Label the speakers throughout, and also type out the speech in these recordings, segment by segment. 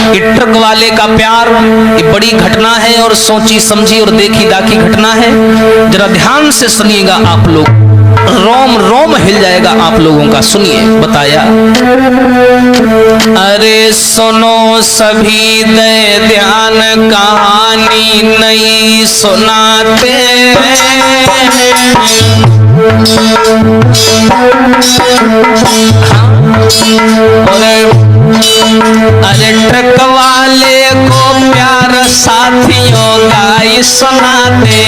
Speaker 1: कि ट्रक वाले का प्यार ये बड़ी घटना है और सोची समझी और देखी दाखी घटना है। जरा ध्यान से सुनिएगा आप लोग, रोम रोम हिल जाएगा आप लोगों का। सुनिए, बताया, अरे सुनो सभी दे ध्यान, कहानी नहीं सुनाते। अरे ट्रक वाले को प्यार साथियों गाई सुनाते।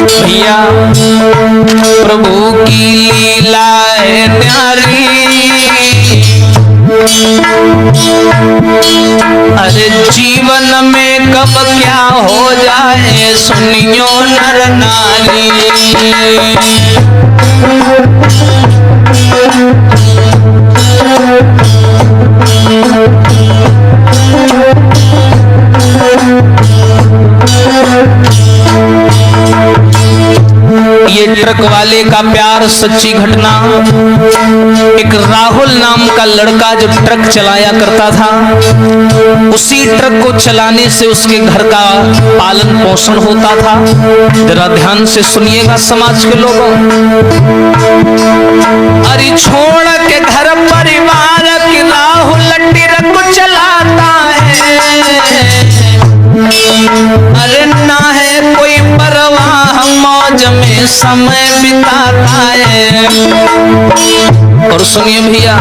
Speaker 1: भैया प्रभु की लीला है न्यारी, अरे जीवन में कब क्या हो जाए सुनियो नर नारी। ये ट्रक वाले का प्यार सच्ची घटना। एक राहुल नाम का लड़का जो ट्रक चलाया करता था, उसी ट्रक को चलाने से उसके घर का पालन पोषण होता था। जरा ध्यान से सुनिएगा समाज के लोगों, अरे छोड़ के घर परिवार की राहुल ट्रक चलाता है। अरे ना है कोई परवाह, मौज में समय बिताता है। और सुनिए भैया,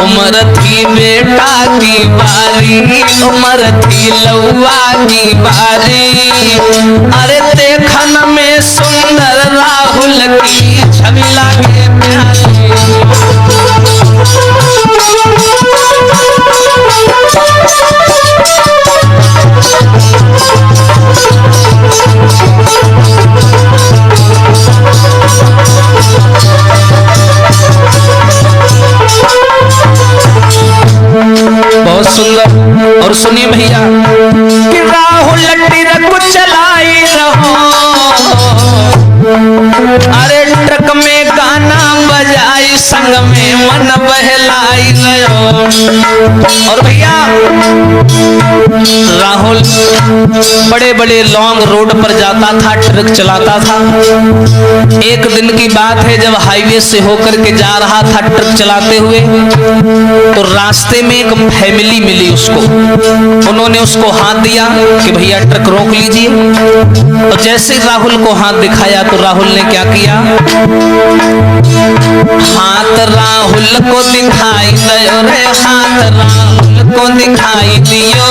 Speaker 1: उम्र थी बेटा की बारी, उम्र थी लौआ की बारी। अरे देखन में सुंदर राहुल की छवि लागे प्यारी। बहुत सुंदर। और सुनिए भैया कि राहुल ट्रक चलाई रहो, अरे ट्रक में गाना बजाई संग में मन बहलाई रहो। और भैया राहुल बड़े बड़े लॉन्ग रोड पर जाता था, ट्रक चलाता था। एक दिन की बात है, जब हाईवे से होकर के जा रहा था ट्रक चलाते हुए, तो रास्ते में एक फैमिली मिली उसको। उन्होंने उसको हाथ दिया कि भैया ट्रक रोक लीजिए। और जैसे राहुल को हाथ दिखाया तो राहुल ने क्या किया, हाथ राहुल को दिखाई दियो रे, हाथ राहुल को दिखाई दियो।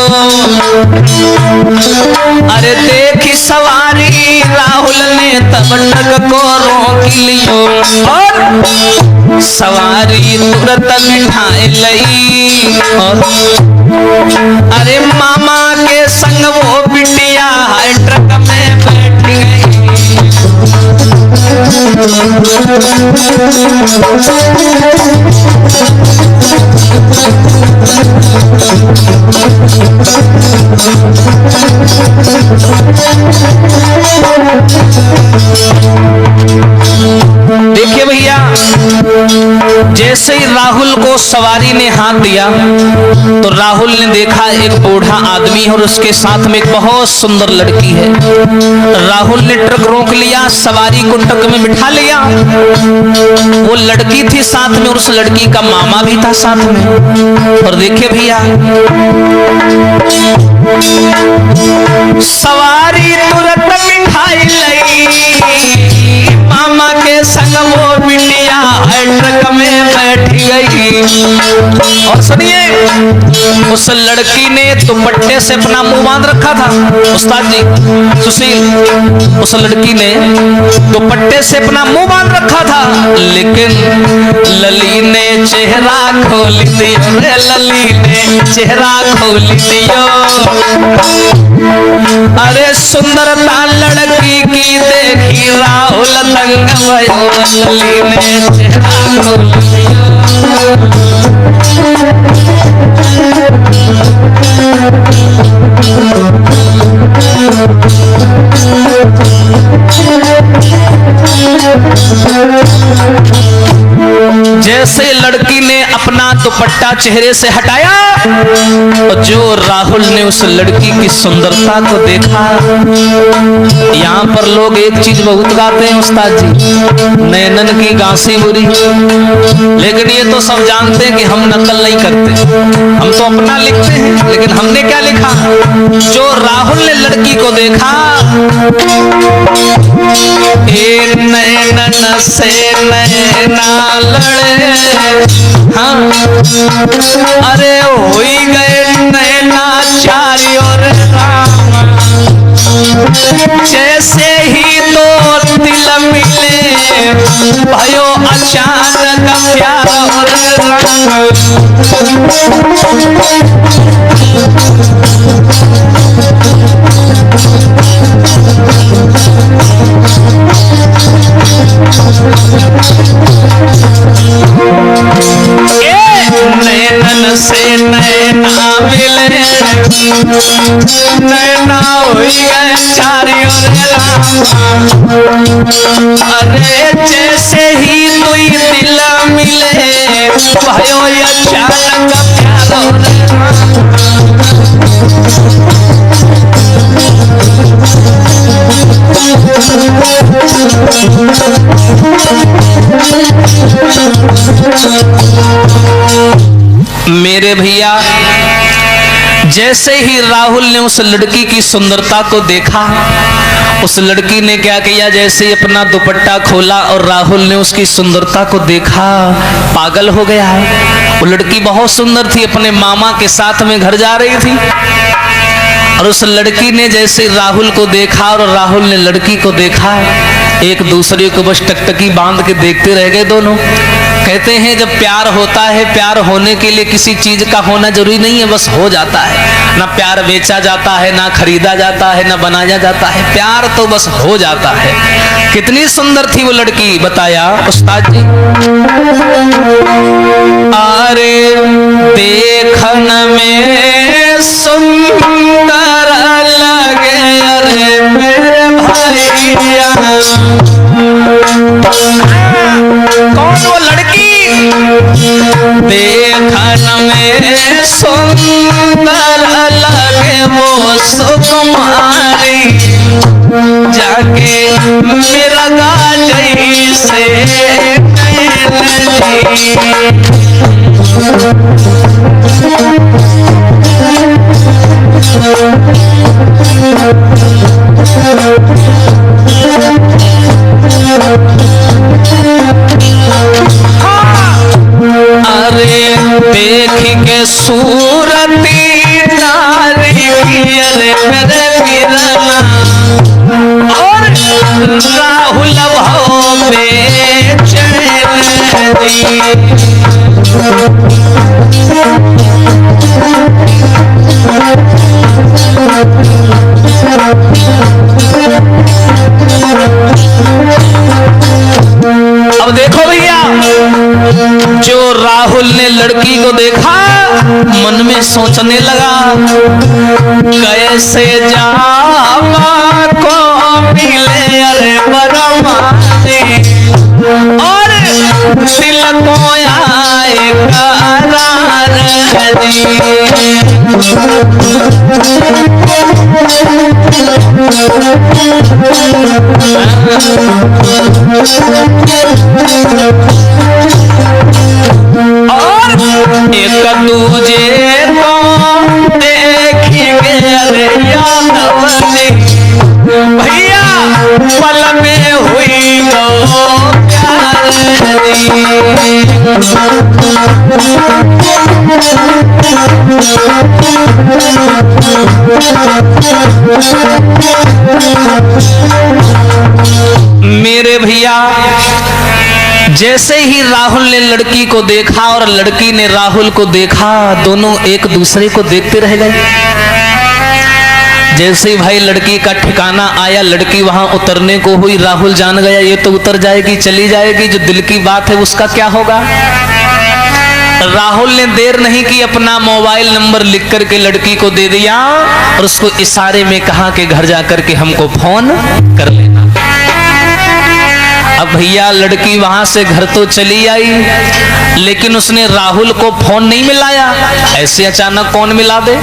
Speaker 1: अरे देखी सवारी राहुल ने तब ट्रक को रोक लियो, और सवारी तुरंत बिठाए लई। और अरे मामा के संग वो बिटिया ट्रक में बैठ गई। देखिए भैया, जैसे ही राहुल को सवारी ने हाथ दिया तो राहुल ने देखा एक बूढ़ा आदमी है और उसके साथ में एक बहुत सुंदर लड़की है। राहुल ने ट्रक रोक लिया, सवारी को ट्रक में बिठा लिया। वो लड़की थी साथ में और उस लड़की का मामा भी था साथ में। और देखिए भैया, सवारी तुरंत बिठाई लई, मामा के संग वो बिटिया ट्रक में बैठ गई। और सुनिए, उस लड़की ने दुपट्टे से अपना मुंह बांध रखा था। उस्ताद जी सुशील, उस लड़की ने दुपट्टे से अपना मुंह बांध रखा था, लेकिन लली ने चेहरा खोल दिया, लली ने चेहरा खोल दिया। अरे सुंदरता लड़की की देखी राहुल दंग भयो, लली ने चेहरा खोल दिया। जैसे लड़की ने अपना दुपट्टा चेहरे से हटाया, और जो राहुल ने उस लड़की की सुंदरता को देखा। यहाँ पर लोग एक चीज बहुत गाते हैं उस्ताद जी, नैनन की गांसी बुरी, लेकिन ये तो सब जानते हैं कि हम नकल नहीं करते, हम तो अपना लिखते हैं। लेकिन हमने क्या लिखा? जो राहुल ने लड़की को देखा, ए नैनन से नैना लड़े, हाँ अरे हो ही गए नैना चारों राम, जैसे ही दो दिल मिले भयो अचानक प्यार और नैनन से नैना मिले, नैना हुई गए चारों राम, अरे जैसे ही दुई दिल मिले भयो अचानक प्यार मेरे भैया। जैसे ही राहुल ने उस लड़की की सुंदरता को देखा, उस लड़की ने क्या किया? जैसे ही अपना दुपट्टा खोला और राहुल ने उसकी सुंदरता को देखा, पागल हो गया। वो लड़की बहुत सुंदर थी, अपने मामा के साथ में घर जा रही थी, और उस लड़की ने जैसे राहुल को देखा और राहुल ने लड़की को देखा, एक दूसरे को बस टकटकी बांध के देखते रह गए दोनों। कहते हैं जब प्यार होता है, प्यार होने के लिए किसी चीज का होना जरूरी नहीं है, बस हो जाता है। ना प्यार बेचा जाता है, ना खरीदा जाता है, ना बनाया जाता है, प्यार तो बस हो जाता है। कितनी सुंदर थी वो लड़की, बताया उस्ताद जी। अरे देखन में सुंदर लगे अरे मेरे भैया, कौन वो लड़की? देखन में सुंदर लगे वो सुकुमारी, जाके मेरा गाजई से अरे देख के सूरती नारी अरे मेरे वीरना, और राहुल भाव में अब देखो भैया, जो राहुल ने लड़की को देखा, मन में सोचने लगा कैसे जावा को मिले अरे बरमाने, और दिल को आए करार और एक दूजे को देखेंगे अरे यादव ने भैया, पल में हुई गो प्यार। मेरे भैया, जैसे ही राहुल ने लड़की को देखा और लड़की ने राहुल को देखा, दोनों एक दूसरे को देखते रह गए। जैसे ही भाई लड़की का ठिकाना आया, लड़की वहां उतरने को हुई, राहुल जान गया ये तो उतर जाएगी, चली जाएगी, जो दिल की बात है उसका क्या होगा। राहुल ने देर नहीं की, अपना मोबाइल नंबर लिख करके लड़की को दे दिया और उसको इशारे में कहा कि घर जाकर के हमको फोन कर लेना। भैया लड़की वहां से घर तो चली आई, लेकिन उसने राहुल को फोन नहीं मिलाया। ऐसे अचानक कौन मिला दे?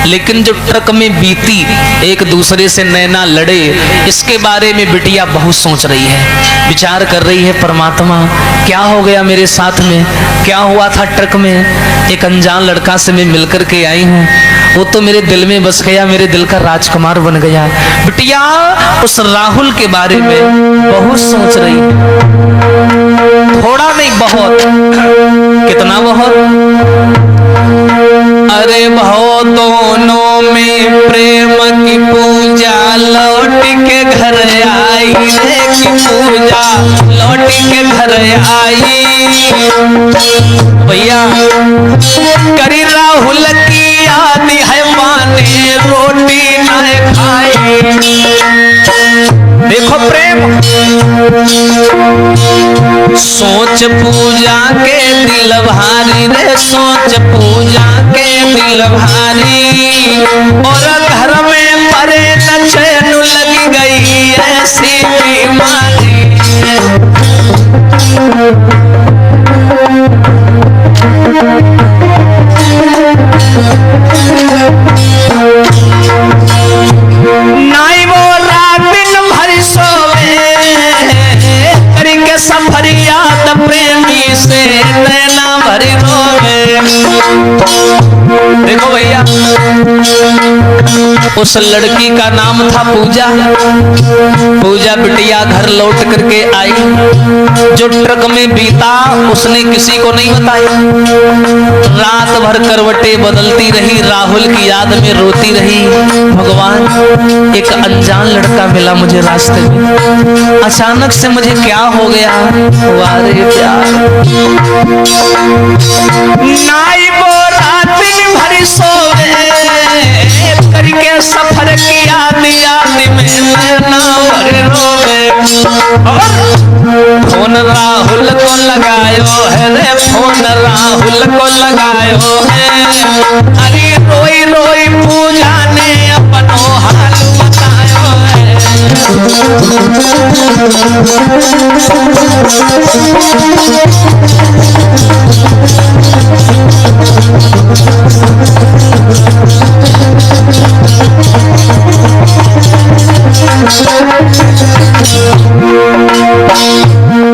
Speaker 1: लेकिन जो ट्रक में बीती, एक दूसरे से नैना लड़े, इसके बारे में बिटिया बहुत सोच रही है, विचार कर रही है, परमात्मा क्या हो गया मेरे साथ में, क्या हुआ था ट्रक में? एक अनजान लड़का से मैं मिलकर के आई हूँ, वो तो मेरे दिल में बस गया, मेरे दिल का राजकुमार बन गया। बिटिया उस राहुल के बारे में बहुत सोच रही है, थोड़ा नहीं बहुत। कितना बहुत? अरे भाव दोनों में प्रेम की पूजा, लौट के घर आई रे की पूजा, लौट के घर आई। भैया करी राहुल की याद है, माने रोटी न खाई। देखो प्रेम, सोच पूजा के दिल भारी रे, सोच पूजा के दिल भारी, और घर में परे न चैन लग गई ऐसी बीमारी। नाई वो रात दिन भर सोवे, करके सफर याद प्रेमी से नैना भरी रोवे। देखो भैया, उस लड़की का नाम था पूजा। पूजा बिटिया घर लौट करके आई, जो ट्रक में बीता उसने किसी को नहीं बताया। रात भर करवटें बदलती रही, राहुल की याद में रोती रही। भगवान, एक अनजान लड़का मिला मुझे रास्ते में, अचानक से मुझे क्या हो गया? वारे प्यार नाई वो रात दिन भर सोवे, करके सफर किया याद में नैना भर रोवे। और फोन राहुल को लगायो है रे, फोन राहुल को लगायो है। अरे रोई रोई पूजा ने अपनो हाल बतायो है।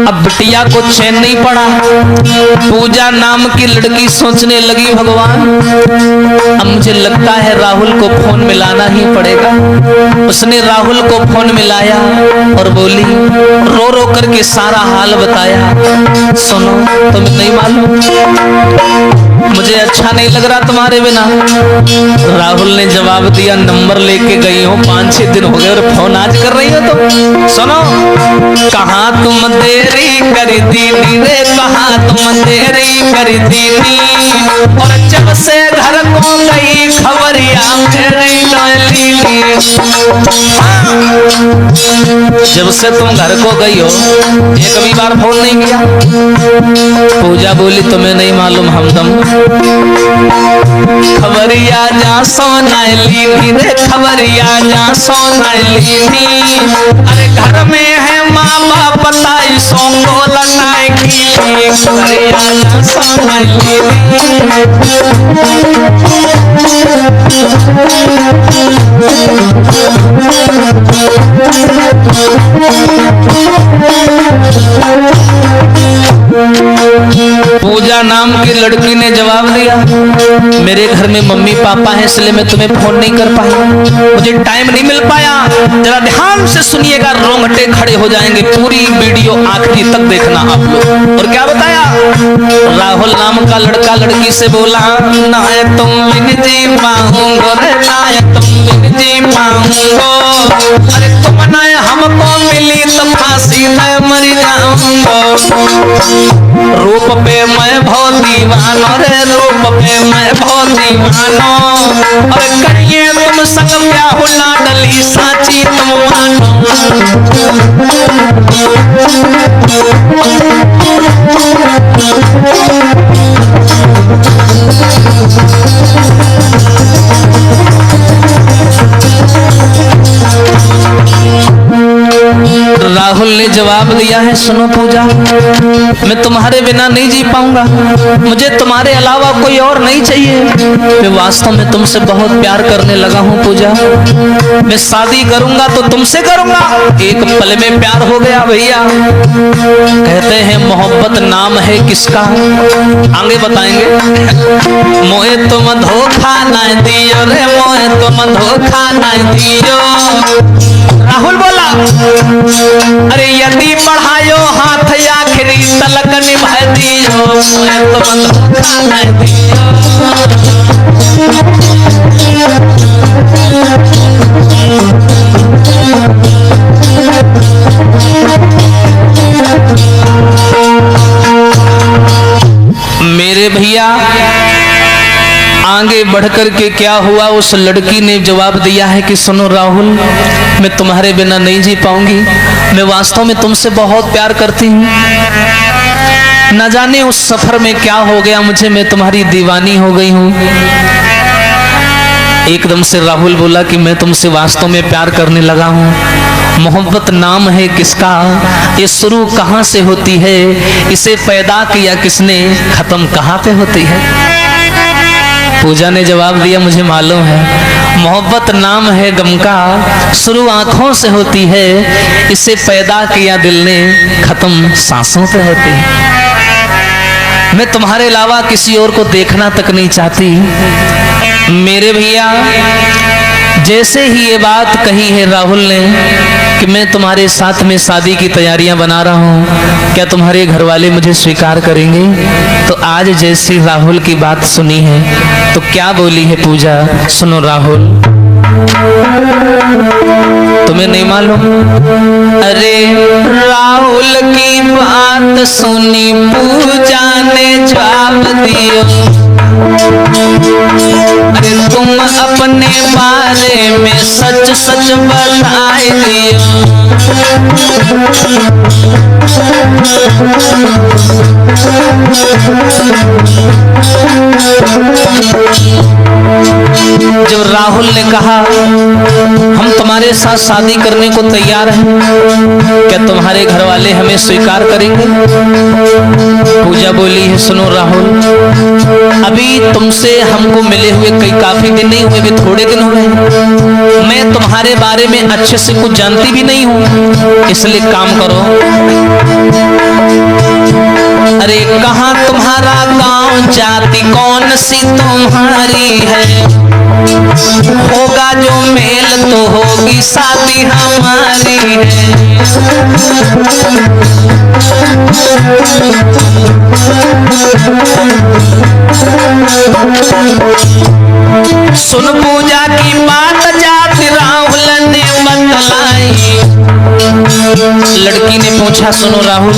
Speaker 1: अब बिटिया को चैन नहीं पड़ा। पूजा नाम की लड़की सोचने लगी, भगवान अब मुझे लगता है राहुल को फोन मिलाना ही पड़ेगा। उसने राहुल को फोन मिलाया और बोली, रो रो करके सारा हाल बताया। सुनो, तुम्हें नहीं मालूम, मुझे अच्छा नहीं लग रहा तुम्हारे बिना। राहुल ने जवाब दिया, नंबर लेके गई हो, 5-6 दिन हो गए और फोन आज कर रही हो तुम। सुनो, कहाँ तुम देरी कर दीनी रे, कहाँ तुम देरी कर दीनी, और जब से घर को गई खबरिया मेरी डाली। जब से तुम घर को गई हो एक भी बार फोन नहीं किया। पूजा बोली, तुम्हें नहीं मालूम हमदम, खबरिया जा सोनाली रे, खबरिया जा सोनाली। अरे घर में है माँ बाप बताई सोंगो लगाए की, खबरिया जा सोनाली। पूजा नाम की लड़की ने जवाब दिया, मेरे घर में मम्मी पापा हैं इसलिए मैं तुम्हें फोन नहीं कर पाई, मुझे टाइम नहीं मिल पाया। जरा ध्यान से सुनिएगा, रोंगटे खड़े हो जाएंगे, पूरी वीडियो आखिरी तक देखना आप लोग। और क्या बताया? राहुल नाम का लड़का लड़की से बोला, ना है तुम बिन जी पाऊंगो रे, ना है तुम बिन जी पाऊंगो, अरे तुम ना हमको मिली तो फांसी में मर जाऊंगो। रूप पे मैं बहुत दीवानो रे, रूप पे मैं बहुत दीवानो, और करिए तुम संग ब्याह लाडली साची तुम मानो। राहुल ने जवाब दिया है, सुनो पूजा, मैं तुम्हारे बिना नहीं जी पाऊंगा, मुझे तुम्हारे अलावा कोई और नहीं चाहिए। मैं वास्तव में तुमसे बहुत प्यार करने लगा हूँ पूजा, मैं शादी करूंगा तो तुमसे करूंगा। एक पल में प्यार हो गया भैया। कहते हैं मोहब्बत नाम है किसका, आगे बताएंगे। मोहे तुम धोखा ना दियो रे, मोहे तुम धोखा ना दियो। राहुल बोला, अरे यदि बढ़ायो हाथ आखिरी तलक निभा दियो, मोहे तुम धोखा ना दियो। मेरे भैया आगे बढ़कर के क्या हुआ, उस लड़की ने जवाब दिया है कि सुनो राहुल, मैं तुम्हारे बिना नहीं जी पाऊंगी, मैं वास्तव में तुमसे बहुत प्यार करती हूँ। न जाने उस सफर में क्या हो गया मुझे, मैं तुम्हारी दीवानी हो गई हूँ। एकदम से राहुल बोला कि मैं तुमसे वास्तव में प्यार करने लगा हूँ। मोहब्बत नाम है किसका, ये शुरू कहाँ से होती है, इसे पैदा किया किसने, खत्म कहाँ पे होती है। पूजा ने जवाब दिया, मुझे मालूम है, मोहब्बत नाम है गम का, शुरू आंखों से होती है, इसे पैदा किया दिल ने, खत्म सांसों पे होती है। मैं तुम्हारे अलावा किसी और को देखना तक नहीं चाहती। मेरे भैया जैसे ही ये बात कही है राहुल ने कि मैं तुम्हारे साथ में शादी की तैयारियां बना रहा हूं, क्या तुम्हारे घर वाले मुझे स्वीकार करेंगे, तो आज जैसी राहुल की बात सुनी है तो क्या बोली है पूजा, सुनो राहुल। तुम्हें नहीं मालूम? अरे राहुल की बात सुनी पूजा ने जवाब दियो, अरे तुम अपने बारे में सच सच बताए दियो। जब राहुल ने कहा हम तुम्हारे साथ शादी करने को तैयार हैं, क्या तुम्हारे घर वाले हमें स्वीकार करेंगे? पूजा बोली है, सुनो राहुल, अभी तुमसे हमको मिले हुए काफी दिन नहीं हुए, भी थोड़े दिन हुए, मैं तुम्हारे बारे में अच्छे से कुछ जानती भी नहीं हूँ, इसलिए काम करो, अरे कहाँ तुम्हारा गांव, जाति कौन सी तुम्हारी है, होगा जो मेल तो होगी शादी हमारी है। सुन पूजा की बात जाति राहुल ने बतलाई। लड़की ने पूछा, सुनो राहुल,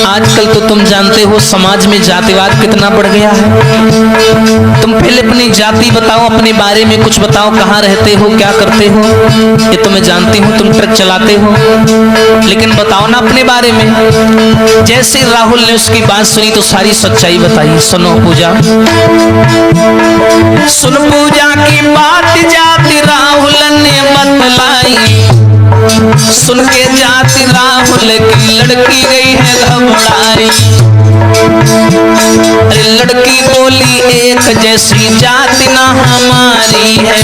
Speaker 1: आजकल तो तुम जानते हो समाज में जातिवाद कितना बढ़ गया है, तुम पहले अपनी जाति बताओ, अपने बारे में कुछ बताओ, कहाँ रहते हो, क्या करते हो, ये तो मैं जानती हूँ तुम ट्रक चलाते हो, लेकिन बताओ ना अपने बारे में। जैसे राहुल ने उसकी बात सुनी तो सारी सच्चाई बताई। सुनो पूजा, सुन पूजा की बात जाति राहुल ने बतलाई, सुन के जाति राहुल की लड़की गई है घबराई। अरे लड़की बोली एक जैसी जाति ना हमारी है,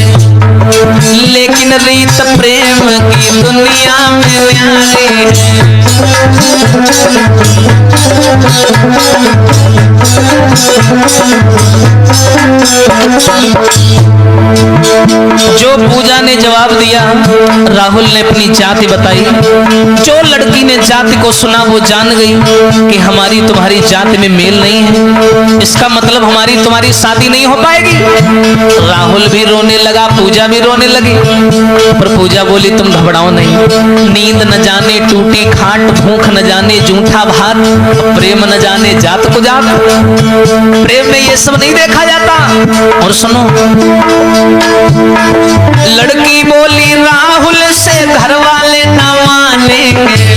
Speaker 1: लेकिन रीत प्रेम की दुनिया में न्यारी है। जो पूजा ने जवाब दिया, राहुल ने अपनी जाति बताई। जो लड़की ने जाति को सुना वो जान गई कि हमारी तुम्हारी जाति में मेल नहीं है, इसका मतलब हमारी तुम्हारी शादी नहीं हो पाएगी। राहुल भी रोने लगा, पूजा भी रोने लगी, पर पूजा बोली तुम घबराओ नहीं, नींद न जाने टूटी खाट, भूख न जाने जूठा भात, प्रेम न जाने जात को जात, प्रेम में ये सब नहीं देखा जाता। और सुनो, लड़की बोली राहुल से घर वाले न मानेंगे,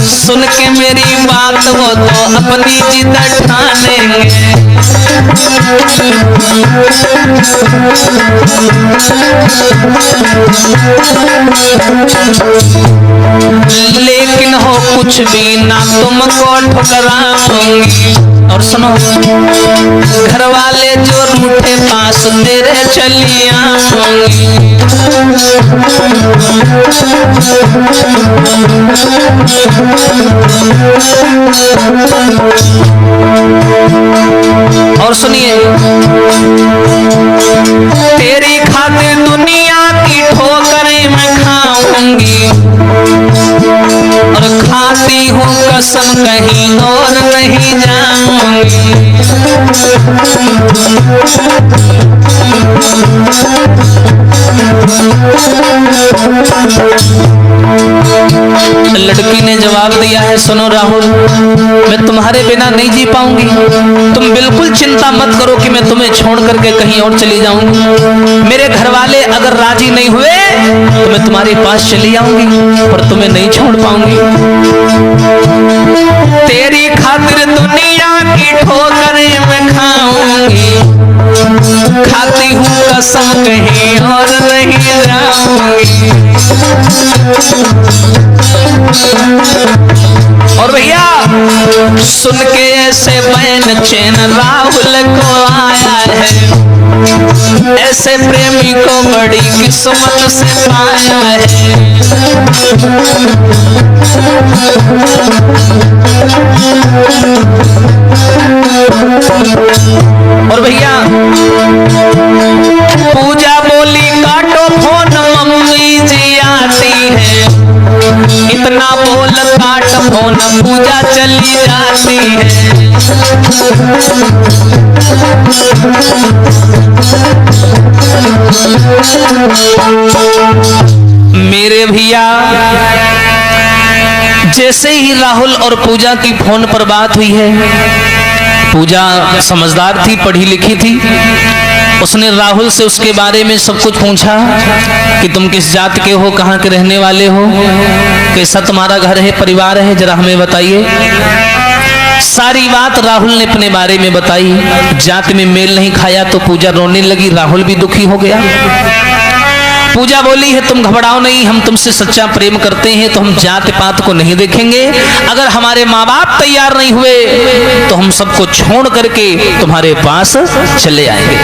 Speaker 1: सुन के मेरी बात वो तो अपनी जिद ठानेंगे। लेकिन हो कुछ भी ना तुमको ठुकराऊंगी। और सुनो, घर वाले जो रूठे पास तेरे चली आऊंगी। और सुनिए, तेरी खातिर दुनिया की ठोकरें मैं खाऊंगी और खाती हूँ कसम कहीं और नहीं जाऊंगी। लड़की ने जवाब दिया है, सुनो राहुल, मैं तुम्हारे बिना नहीं जी पाऊंगी। तुम बिल्कुल चिंता मत करो कि मैं तुम्हें छोड़ करके कहीं और चली जाऊंगी। मेरे घर वाले अगर राजी नहीं हुए तो मैं तुम्हारे पास चली आऊंगी, पर तुम्हें नहीं छोड़ पाऊंगी। तेरी खातिर दुनिया की ठोकरें मैं खाऊंगी, खाती हूँ कसम कहीं और नहीं जाऊंगी। और भैया सुन के ऐसे बैन चैन राहुल को आया है, ऐसे प्रेमी को बड़ी किस्मत से पाया है। और भैया पूजा बोली काटो फोन मम्मी जी आती है। इतना बोल काट फोन पूजा चली जाती है। मेरे भैया जैसे ही राहुल और पूजा की फोन पर बात हुई है, पूजा समझदार थी, पढ़ी लिखी थी, उसने राहुल से उसके बारे में सब कुछ पूछा कि तुम किस जात के हो, कहाँ के रहने वाले हो, कैसा तुम्हारा घर है, परिवार है, जरा हमें बताइए। सारी बात राहुल ने अपने बारे में बताई। जात में मेल नहीं खाया तो पूजा रोने लगी, राहुल भी दुखी हो गया। पूजा बोली है, तुम घबराओ नहीं, हम तुमसे सच्चा प्रेम करते हैं तो हम जात पात को नहीं देखेंगे। अगर हमारे माँ बाप तैयार नहीं हुए तो हम सबको छोड़ करके तुम्हारे पास चले आएंगे।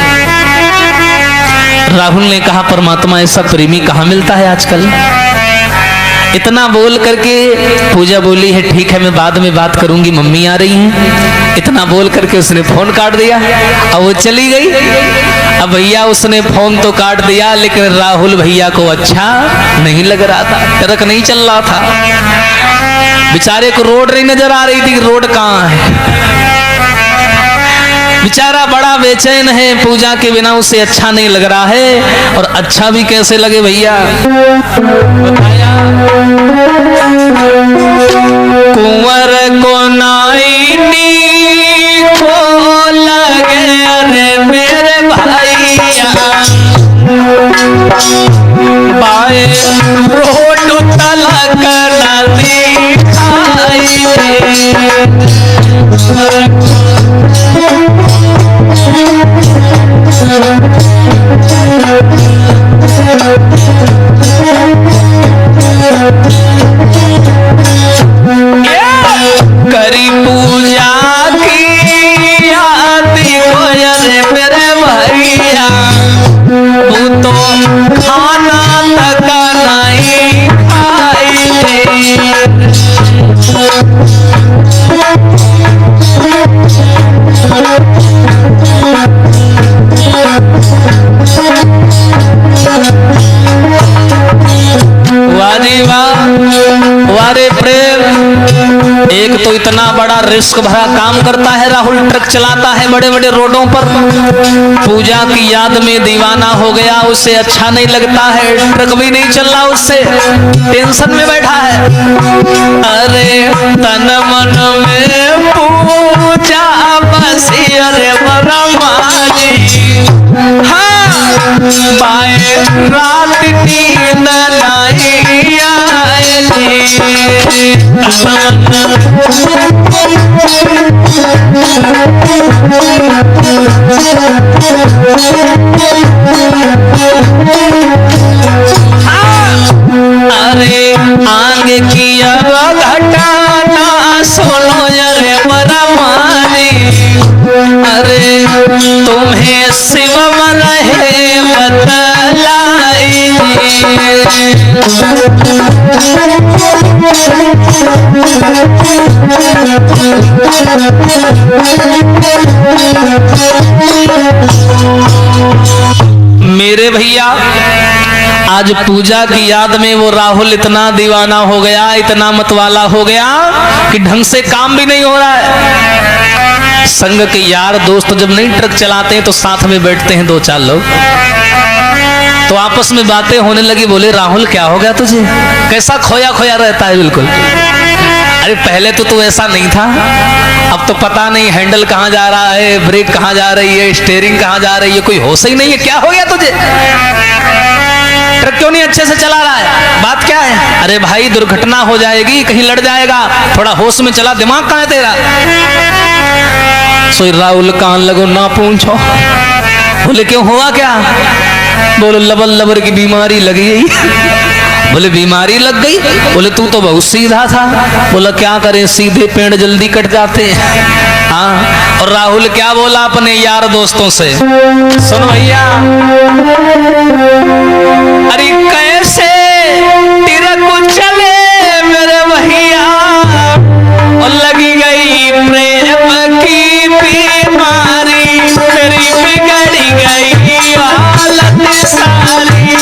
Speaker 1: राहुल ने कहा, परमात्मा ऐसा प्रेमी कहाँ मिलता है आजकल। इतना बोल करके पूजा बोली है, ठीक है मैं बाद में बात करूंगी, मम्मी आ रही हैं। इतना बोल करके उसने फोन काट दिया और वो चली गई। अब भैया उसने फोन तो काट दिया, लेकिन राहुल भैया को अच्छा नहीं लग रहा था, ट्रक नहीं चल रहा था। बेचारे को रोड नहीं नजर आ रही थी, रोड कहाँ है। बेचारा बड़ा बेचैन है, पूजा के बिना उसे अच्छा नहीं लग रहा है। और अच्छा भी कैसे लगे भैया, बताया कुंवर को नाइनी को लगे रे मेरे भैया, बाए रोड तलक नदी खाई करी पूजा की आदि कोयल मेरे भैया, वो तो खाना तक नहीं खाई वारे प्रेम। एक तो इतना बड़ा रिस्क भरा काम करता है राहुल, ट्रक चलाता है बड़े बड़े रोडों पर, पूजा की याद में दीवाना हो गया, उसे अच्छा नहीं लगता है, ट्रक भी नहीं चल रहा, उससे टेंशन में बैठा है। अरे तन मन में पूजा बसी, अरे बरमाली हाँ पाए रात नींद नहीं आए। अरे आगे किया घटाना सुनो अरे बड़ा मारी, अरे तुम्हें शिव मन है बतलाई। मेरे भैया आज पूजा की याद में वो राहुल इतना दीवाना हो गया, इतना मतवाला हो गया कि ढंग से काम भी नहीं हो रहा है। संग के यार दोस्त जब नहीं ट्रक चलाते हैं तो साथ में बैठते हैं दो चार लोग, तो आपस में बातें होने लगी। बोले राहुल क्या हो गया तुझे, कैसा खोया खोया रहता है बिल्कुल। अरे पहले तो तू ऐसा नहीं था, अब तो पता नहीं हैंडल कहाँ जा रहा है, ब्रेक कहाँ जा रही है, स्टीयरिंग कहाँ जा रही है, कोई होश ही नहीं है। क्या हो गया तुझे, ट्रक क्यों नहीं अच्छे से चला रहा है, बात क्या है? अरे भाई दुर्घटना हो जाएगी, कहीं लड़ जाएगा, थोड़ा होश में चला, दिमाग कहाँ है तेरा? सोई राहुल कान लगो ना पूछो। बोले क्यों, हुआ क्या? बोलो लबल लबर की बीमारी लगी गई। बोले बीमारी लग गई? बोले तू तो बहुत सीधा था। बोला क्या करें, सीधे पेड़ जल्दी कट जाते हैं। हाँ, और राहुल क्या बोला अपने यार दोस्तों से, सुनो भैया। अरे कैसे तिरक चले मेरे भैया, और लगी गई प्रेम की बीमारी, मेरी बिगड़ी गई हालत सारी।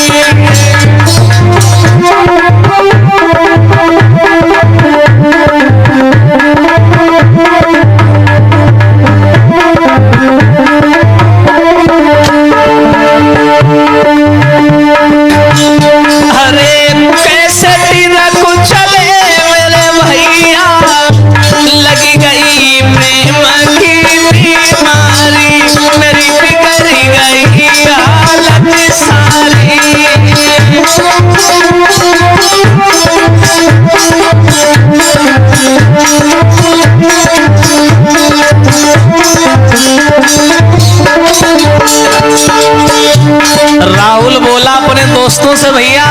Speaker 1: राहुल बोला अपने दोस्तों से, भैया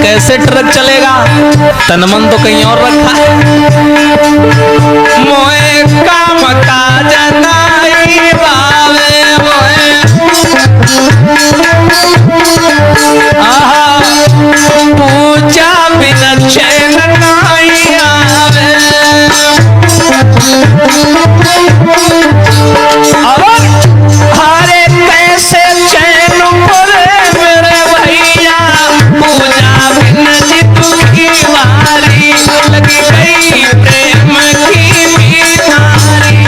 Speaker 1: कैसे ट्रक चलेगा, तन मन तो कहीं और रखा है। मोए काम काज नाई बावे, मोए आहा पूजा बिना चैन नाई आवे। और हरे कैसे चैन बोले मेरे भैया, पूजा बिना जितू की वारी, लगी गई प्रेम की बीमारी।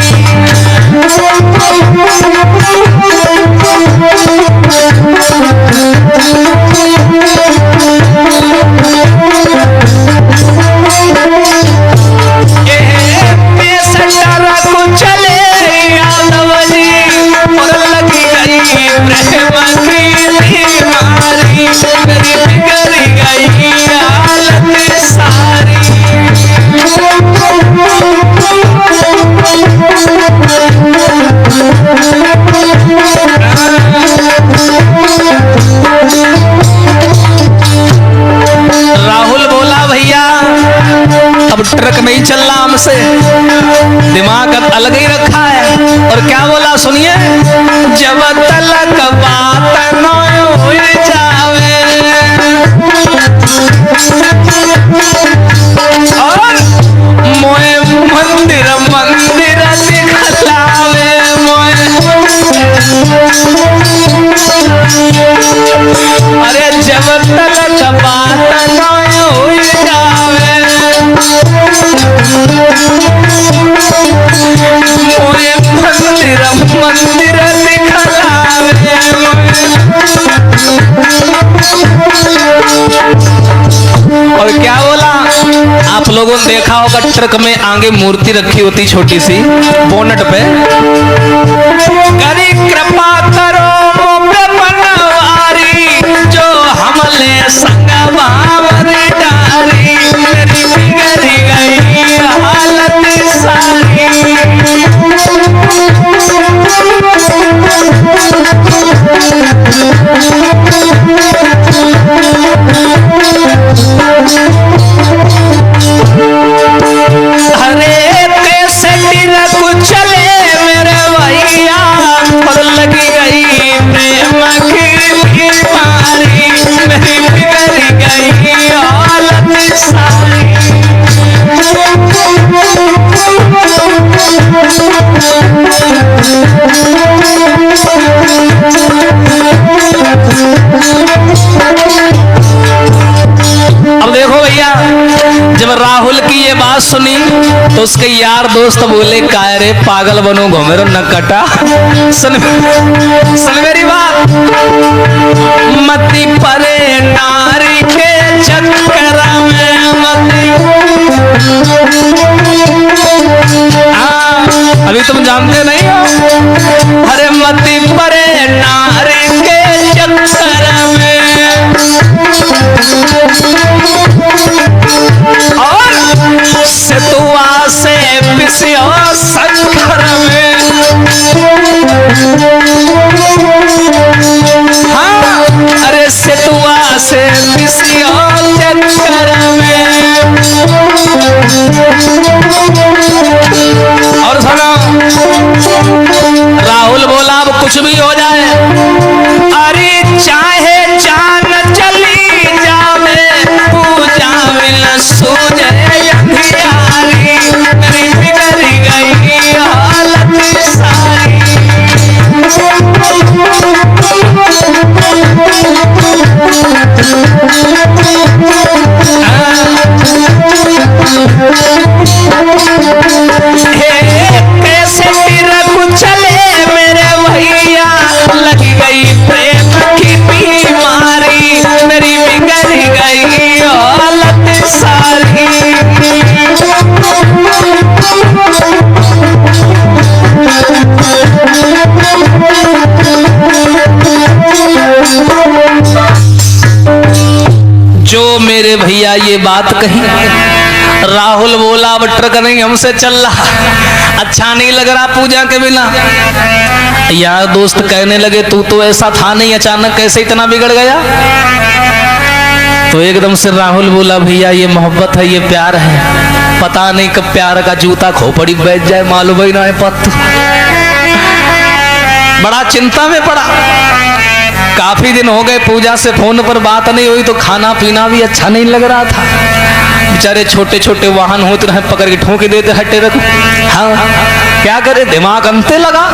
Speaker 1: राहुल बोला भैया अब ट्रक नहीं चल रहा हमसे, दिमाग अलग ही रखा है। और क्या बोला सुनिए, जब तलक बात न हो जावे, और मोए मंदिर मंदिर दिखलावे, मोए अरे जब तलक बात न हो जावे, मोए मंदिर मंदिर दिखलावे। और क्या बोला, आप लोगों ने देखा होगा ट्रक में आगे मूर्ति रखी होती छोटी सी बोनट पे, करी कृपा करो मुझ बनवारी, जो हमले संग बावर डारी, मेरी बिगड़ी गई राहुल की ये बात सुनी तो उसके यार दोस्त बोले काय रे पागल बनो घूमे रो न कटा। सुन मेरी बात, मती परे नारी के चक्कर में मती। अभी तुम जानते नहीं हो, अरे मती परे नारी के चक्कर में और सितुआ से पिसियो शक्कर में। हाँ, अरे सितुआ से पिसियो चक्कर में। और सुनो, राहुल बोला अब कुछ भी हो जाए, अरे चाहे जान चली जावे पूजा मिल सूझे अंधियारी, मेरी बिगड़ गई हालत सारी। कैसे तिरक चले मेरे भैया, लग गई प्रेम की बीमारी, मेरी बिगड़ गई हालत सारी। जो मेरे भैया ये बात कही, राहुल बोला अब ट्रक नहीं हमसे चल रहा, अच्छा नहीं लग रहा पूजा के बिना। यार दोस्त कहने लगे तू तो ऐसा था नहीं, अचानक कैसे इतना बिगड़ गया। तो एकदम से राहुल बोला भैया ये मोहब्बत है, ये प्यार है, पता नहीं कब प्यार का जूता खोपड़ी बैठ जाए, मालूम ही ना है पत। बड़ा चिंता में पड़ा, काफी दिन हो गए पूजा से फोन पर बात नहीं हुई, तो खाना पीना भी अच्छा नहीं लग रहा था। बेचारे छोटे छोटे वाहन होते रहे, पकड़ के ठोके देते हटे रख। हाँ क्या करे, दिमाग अंते लगा,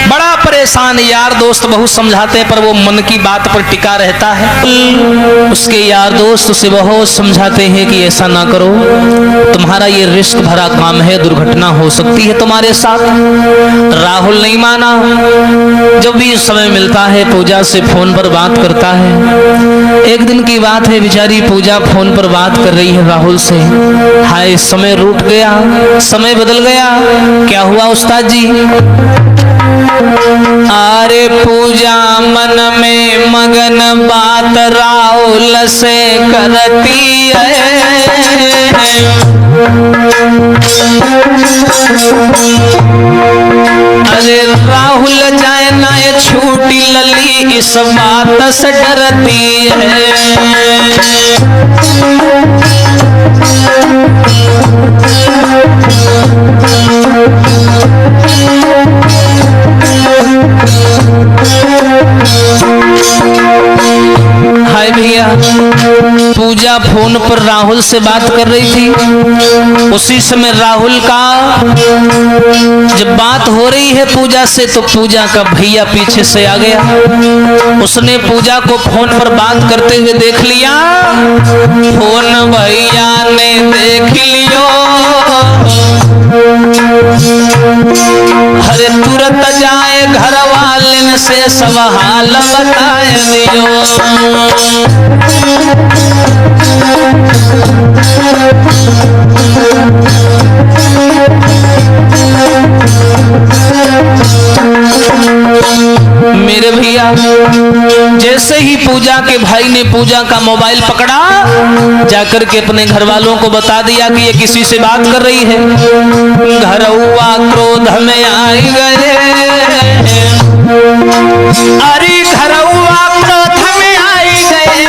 Speaker 1: बड़ा परेशान। यार दोस्त बहुत समझाते हैं पर वो मन की बात पर टिका रहता है। उसके यार दोस्त उसे बहुत समझाते हैं कि ऐसा ना करो, तुम्हारा ये रिस्क भरा काम है, दुर्घटना हो सकती है तुम्हारे साथ। राहुल नहीं माना, जब भी समय मिलता है पूजा से फोन पर बात करता है। एक दिन की बात है, बेचारी पूजा फोन पर बात कर रही है राहुल से। हाय समय रूठ गया, समय बदल गया। क्या हुआ उस्ताद जी? अरे पूजा मन में मगन बात राहुल से करती है। अरे राहुल जाए ना ये छूटी लली, इस बात से डरती है। हाय भैया, पूजा फोन पर राहुल से बात कर रही थी। उसी समय राहुल का जब बात हो रही है पूजा से, तो पूजा का भैया पीछे से आ गया। उसने पूजा को फोन पर बात करते हुए देख लिया। फोन भैया ने देख लियो, हरे तुरंत जाए घर वाले से सब हाल बताए दियो। मेरे भैया जैसे ही पूजा के भाई ने पूजा का मोबाइल पकड़ा, जाकर के अपने घर वालों को बता दिया कि ये किसी से बात कर रही है। घर हुआ क्रोध में आई गए, अरे घर हुआ क्रोध में आई गए।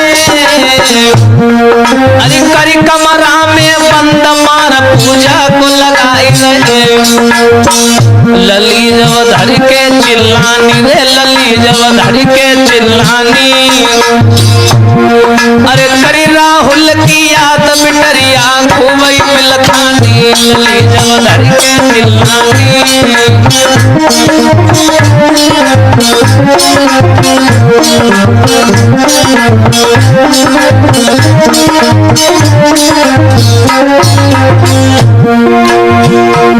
Speaker 1: अरे करी कमरा में बंद मार पूजा को लगाई गए। लली जब धर के चिल्लानी रे, लली जब धर के चिल्लानी। अरे करी राहुल की याद मिटरिया खूब मिलखानी। मिलली जब धर के चिल्लानी।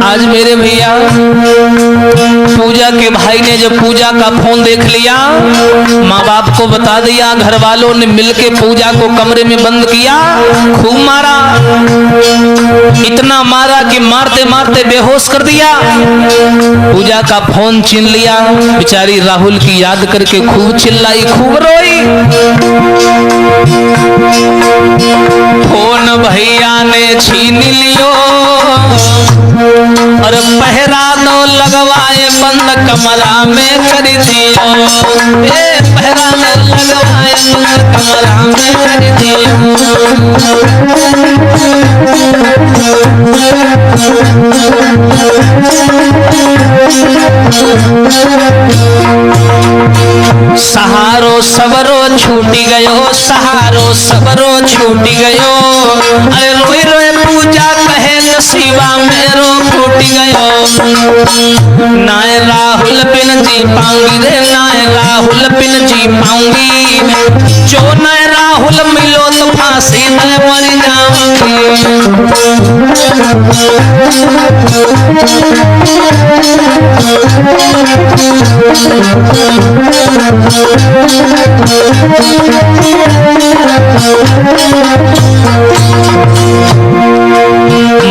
Speaker 1: आज मेरे भैया पूजा के भाई ने जब पूजा का फोन देख लिया, माँ बाप को बता दिया, घर वालों ने मिलके पूजा को कमरे में बंद किया, खूब मारा, इतना मारा कि मारते मारते बेहोश कर दिया। पूजा का फोन छीन लिया, बेचारी राहुल की याद करके खूब चिल्लाई, खूब रोई। फोन भैया ने छीन लियो और पहरा दो लगवाए बंद कमरा में कर दियो। पहरा दो लगवाए बंद कमरा में कर दियो। सहारो सबरो छूटी गयो, सहारो सबरो छूटी गयो। अरे रोई रोई पूजा कहे नसीबा मेरो फूट गयो। नाय राहुल बिन जी पाऊंगी रे, नाय राहुल बिन जी पाऊंगी। जो नाय राहुल मिलो तो फांसी में मर जाऊंगी।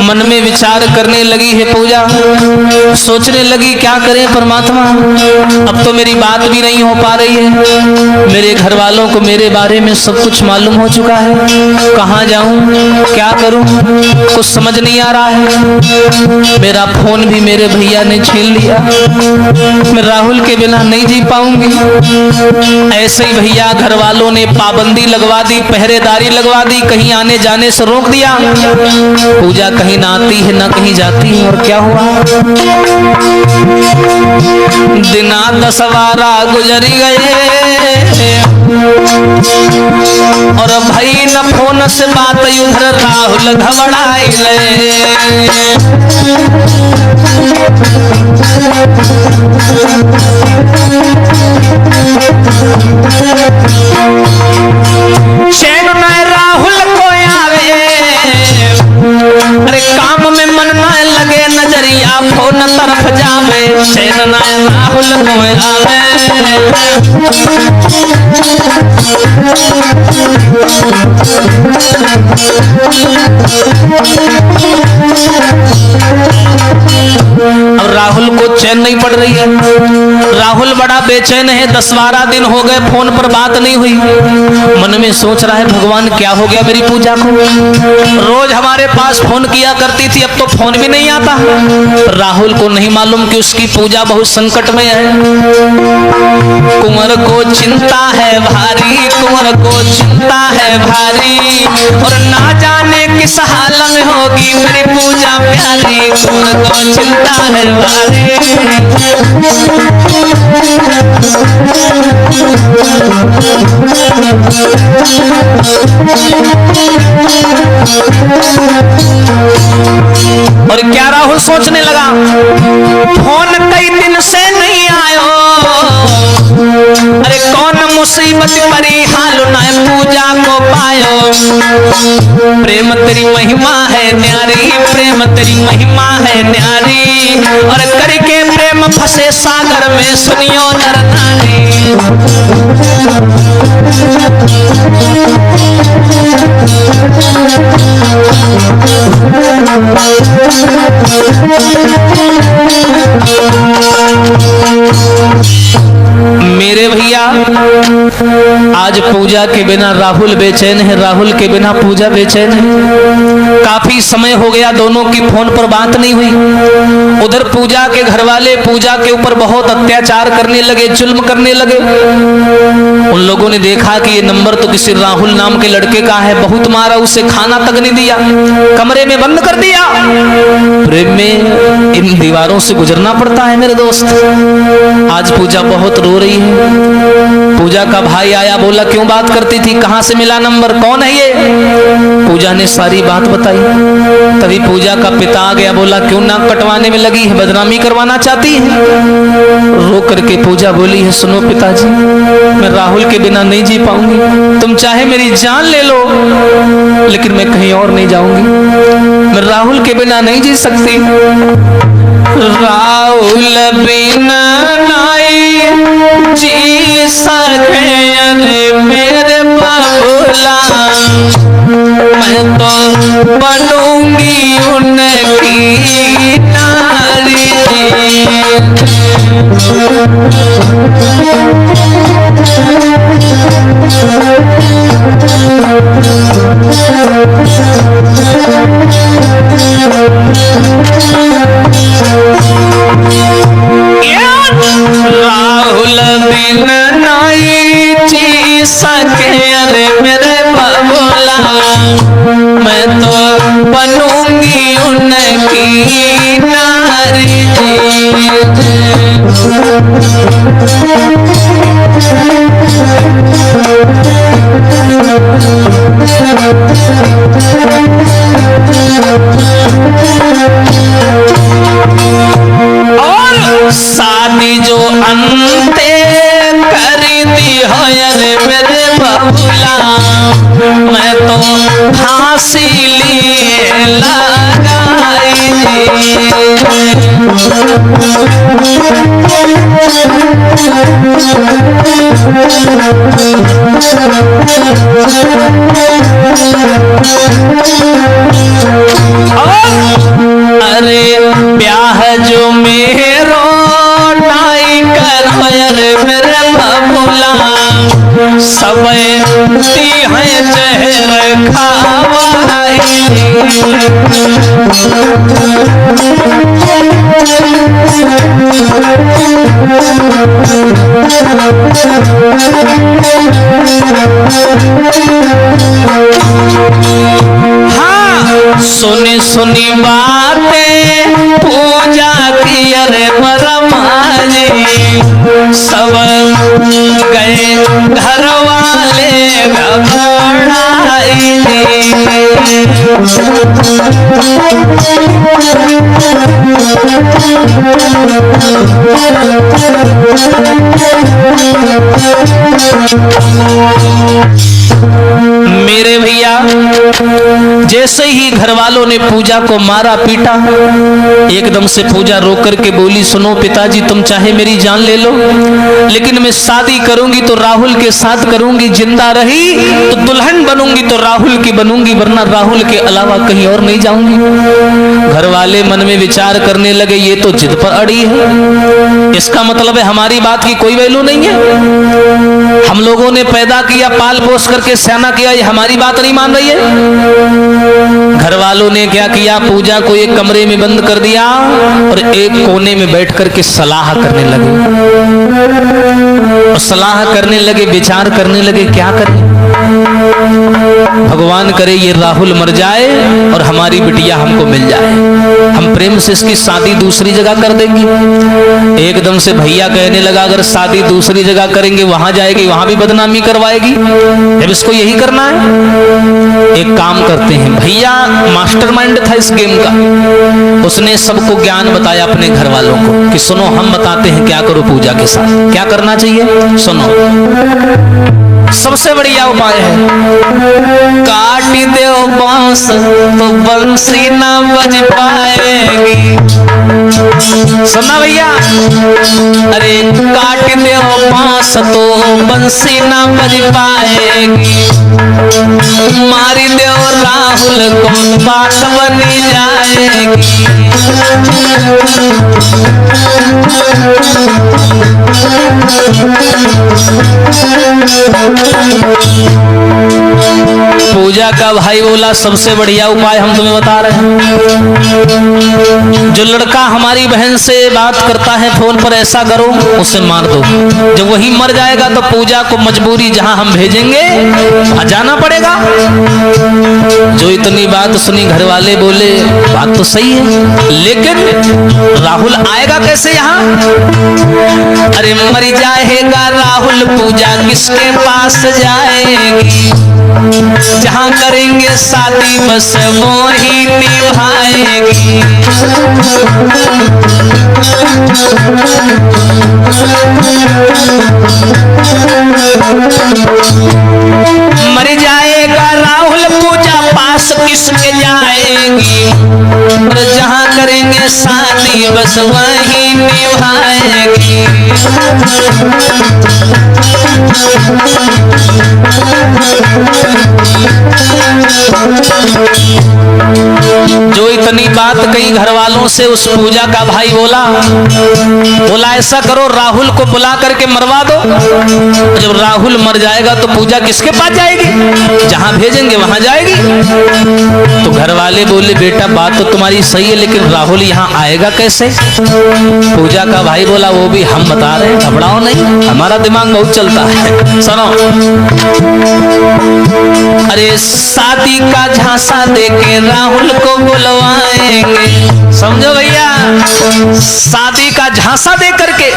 Speaker 1: मन में विचार करने लगी है पूजा, सोचने लगी क्या करें परमात्मा, अब तो मेरी बात भी नहीं हो पा रही है। मेरे घर वालों को मेरे बारे में सब कुछ मालूम हो चुका है, कहाँ जाऊं, क्या करूं, कुछ समझ नहीं आ रहा है। मेरा फोन भी मेरे भैया ने छीन लिया, मैं राहुल के बिना नहीं जी पाऊंगी। ऐसे ही भैया घर वालों ने पाबंदी लगवा दी, पहरेदारी लगवा दी, कहीं आने जाने से रोक दिया। पूजा कहीं ना आती है ना कहीं जाती है। और क्या हुआ, दिना 10-12 गुजरी गए और भाई न फोन से बात, उधर राहुल घबराई ले। चैन न राहुल को आवे, अरे काम में मन न लगे, नजरिया फोन तरफ जावे। चैन न राहुल को आवे, अब राहुल को चैन नहीं पड़ रही है। राहुल बड़ा बेचैन है, 10-12 दिन हो गए फोन पर बात नहीं हुई। मन में सोच रहा है भगवान क्या हो गया मेरी पूजा को, रोज हमारे पास फोन किया करती थी, अब तो फोन भी नहीं आता। राहुल को नहीं मालूम कि उसकी पूजा बहुत संकट में है। कुंवर को चिंता है भारी, कुंवर को चिंता है भारी, और ना जाने किस हाल में होगी मेरी पूजा प्यारी। कुंवर को चिंता है भारी, और क्या राहुल सोचने लगा, फोन कई दिन से नहीं आयो, अरे कौन मुसीबत परी हाल न पूजा को पायो। प्रेम तेरी महिमा है न्यारी, प्रेम तेरी महिमा है न्यारी, और करके प्रेम फंसे सागर में सुनियो नर नारी। मेरे भैया आज पूजा के बिना राहुल बेचैन है, राहुल के बिना पूजा बेचैन है। काफी समय हो गया दोनों की फोन पर बात नहीं हुई। उधर पूजा के घर वाले पूजा के ऊपर बहुत अत्याचार करने लगे, जुल्म करने लगे। उन लोगों ने देखा कि ये नंबर तो किसी राहुल नाम के लड़के का है, बहुत मारा उसे, खाना तक नहीं दिया, कमरे में बंद कर दिया। प्रेम में इन दीवारों से गुजरना पड़ता है मेरे दोस्त। आज पूजा बहुत रो रही है, पूजा का भाई आया, बोला क्यों बात करती थी, कहां से मिला नंबर, कौन है ये? पूजा ने सारी बात बताई। तभी पूजा का पिता आ गया, बोला क्यों नाक कटवाने में लगी है, बदनामी करवाना चाहती है? रो करके पूजा बोली है, सुनो पिताजी, मैं राहुल के बिना नहीं जी पाऊंगी, तुम चाहे मेरी जान ले लो लेकिन मैं कहीं और नहीं जाऊंगी, मैं राहुल के बिना नहीं जी सकती। राहुल बिना नहीं जी सके मेरे बाबूला, मैं तो बनूंगी उनकी नारी। राहुल बिन नहीं जी सके अरे मेरे बाबूला, मैं तो बनूंगी उनकी नारी। और शादी जो अंते कर दी हो अरे मेरे बाबूला, मैं तो फांसी लिए लगाई। अरे ब्याह जो मेरो नाई करो अरे मेरे बाबूला, सब ती है जहर खावाई। हाँ सुनी सुनी बातें पूजा की अरे मरमाजी, सब गए घर वाले घबराई। मेरे भैया जैसे ही घर वालों ने पूजा को मारा पीटा, एकदम से पूजा रो करके बोली, सुनो पिताजी, तुम चाहे मेरी जान ले लो लेकिन मैं शादी करूंगी तो राहुल के साथ करूंगी, जिंदा रही तो दुल्हन बनूंगी तो राहुल की बनूंगी, वरना राहुल के अलावा कहीं और नहीं जाऊंगी। घर वाले मन में विचार करने लगे, ये तो जिद पर अड़ी है, इसका मतलब है हमारी बात की कोई वैल्यू नहीं है, हम लोगों ने पैदा किया, पाल पोस करके सयाना किया, ये हमारी बात नहीं मान रही है। घर वालों ने क्या किया, पूजा को एक कमरे में बंद कर दिया और एक कोने में बैठ करके सलाह करने लगे। और सलाह करने लगे, विचार करने लगे, क्या करें, भगवान करे ये राहुल मर जाए और हमारी बिटिया हमको मिल जाए, हम प्रेम से इसकी शादी दूसरी जगह कर देंगे। एकदम से भैया कहने लगा, अगर शादी दूसरी जगह करेंगे वहां जाएगी, वहां भी बदनामी करवाएगी, जब इसको यही करना है, एक काम करते हैं। भैया मास्टरमाइंड था इस गेम का, उसने सबको ज्ञान बताया अपने घर वालों को कि सुनो हम बताते हैं क्या करो पूजा के साथ, क्या करना चाहिए सुनो। सबसे बढ़िया उपाय है, काट दो बांस तो बंसी ना बज पाएगी। सुना भैया, अरे काट दो बांस तो बंसी ना बज पाएगी, मारी दो राहुल को बात बनी जाएगी। पूजा का भाई बोला, सबसे बढ़िया उपाय हम तुम्हें बता रहे हैं, जो लड़का हम हमारी बहन से बात करता है फोन पर, ऐसा करो उसे मार दो। जब वही मर जाएगा तो पूजा को मजबूरी जहां हम भेजेंगे वहां जाना पड़ेगा। जो इतनी बात सुनी घर वाले बोले बात तो सही है, लेकिन राहुल आएगा कैसे यहाँ? अरे मर जाएगा राहुल, पूजा किसके पास जाएगी? जहां करेंगे शादी बस वो ही निभाएगी। मर जाएगा राहुल, पूजा पास किसके जाएगी? और जहां करेंगे शादी बस वही निभाएगी। जो इतनी बात कही घर वालों से, उस पूजा का भाई बोला ऐसा करो राहुल को बुला करके मरवा दो। जब राहुल मर जाएगा तो पूजा किसके पास जाएगी? जहां भेजेंगे वहां जाएगी। तो घर वाले बोले बेटा बात तो तुम्हारी सही है, लेकिन राहुल यहाँ आएगा कैसे? पूजा का भाई बोला वो भी हम बता रहे हैं, घबराओ नहीं, हमारा दिमाग बहुत चलता है। सुनो, अरे शादी का झांसा देके राहुल को बुलवाएंगे। समझो भैया, शादी का झांसा दे करके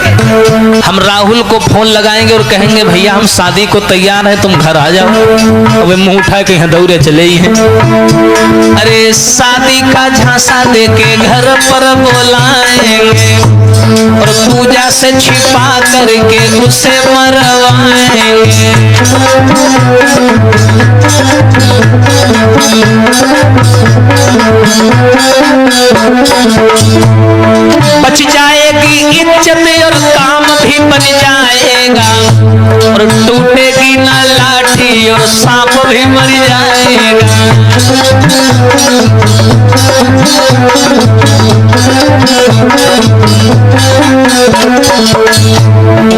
Speaker 1: हम राहुल को फोन लगाएंगे और कहेंगे भैया हम शादी को तैयार हैं, तुम घर आ जाओ। वे मुंह उठा के यहाँ दौड़े चले ही हैं। अरे शादी का झांसा देके घर पर बुलाएंगे और पूजा से छिपा करके उसे मरवाएंगे। बच जाएगी इज्जत और काम भी बन जाएगा, और टूटेगी ना लाठी और सांप भी मर जाएगा।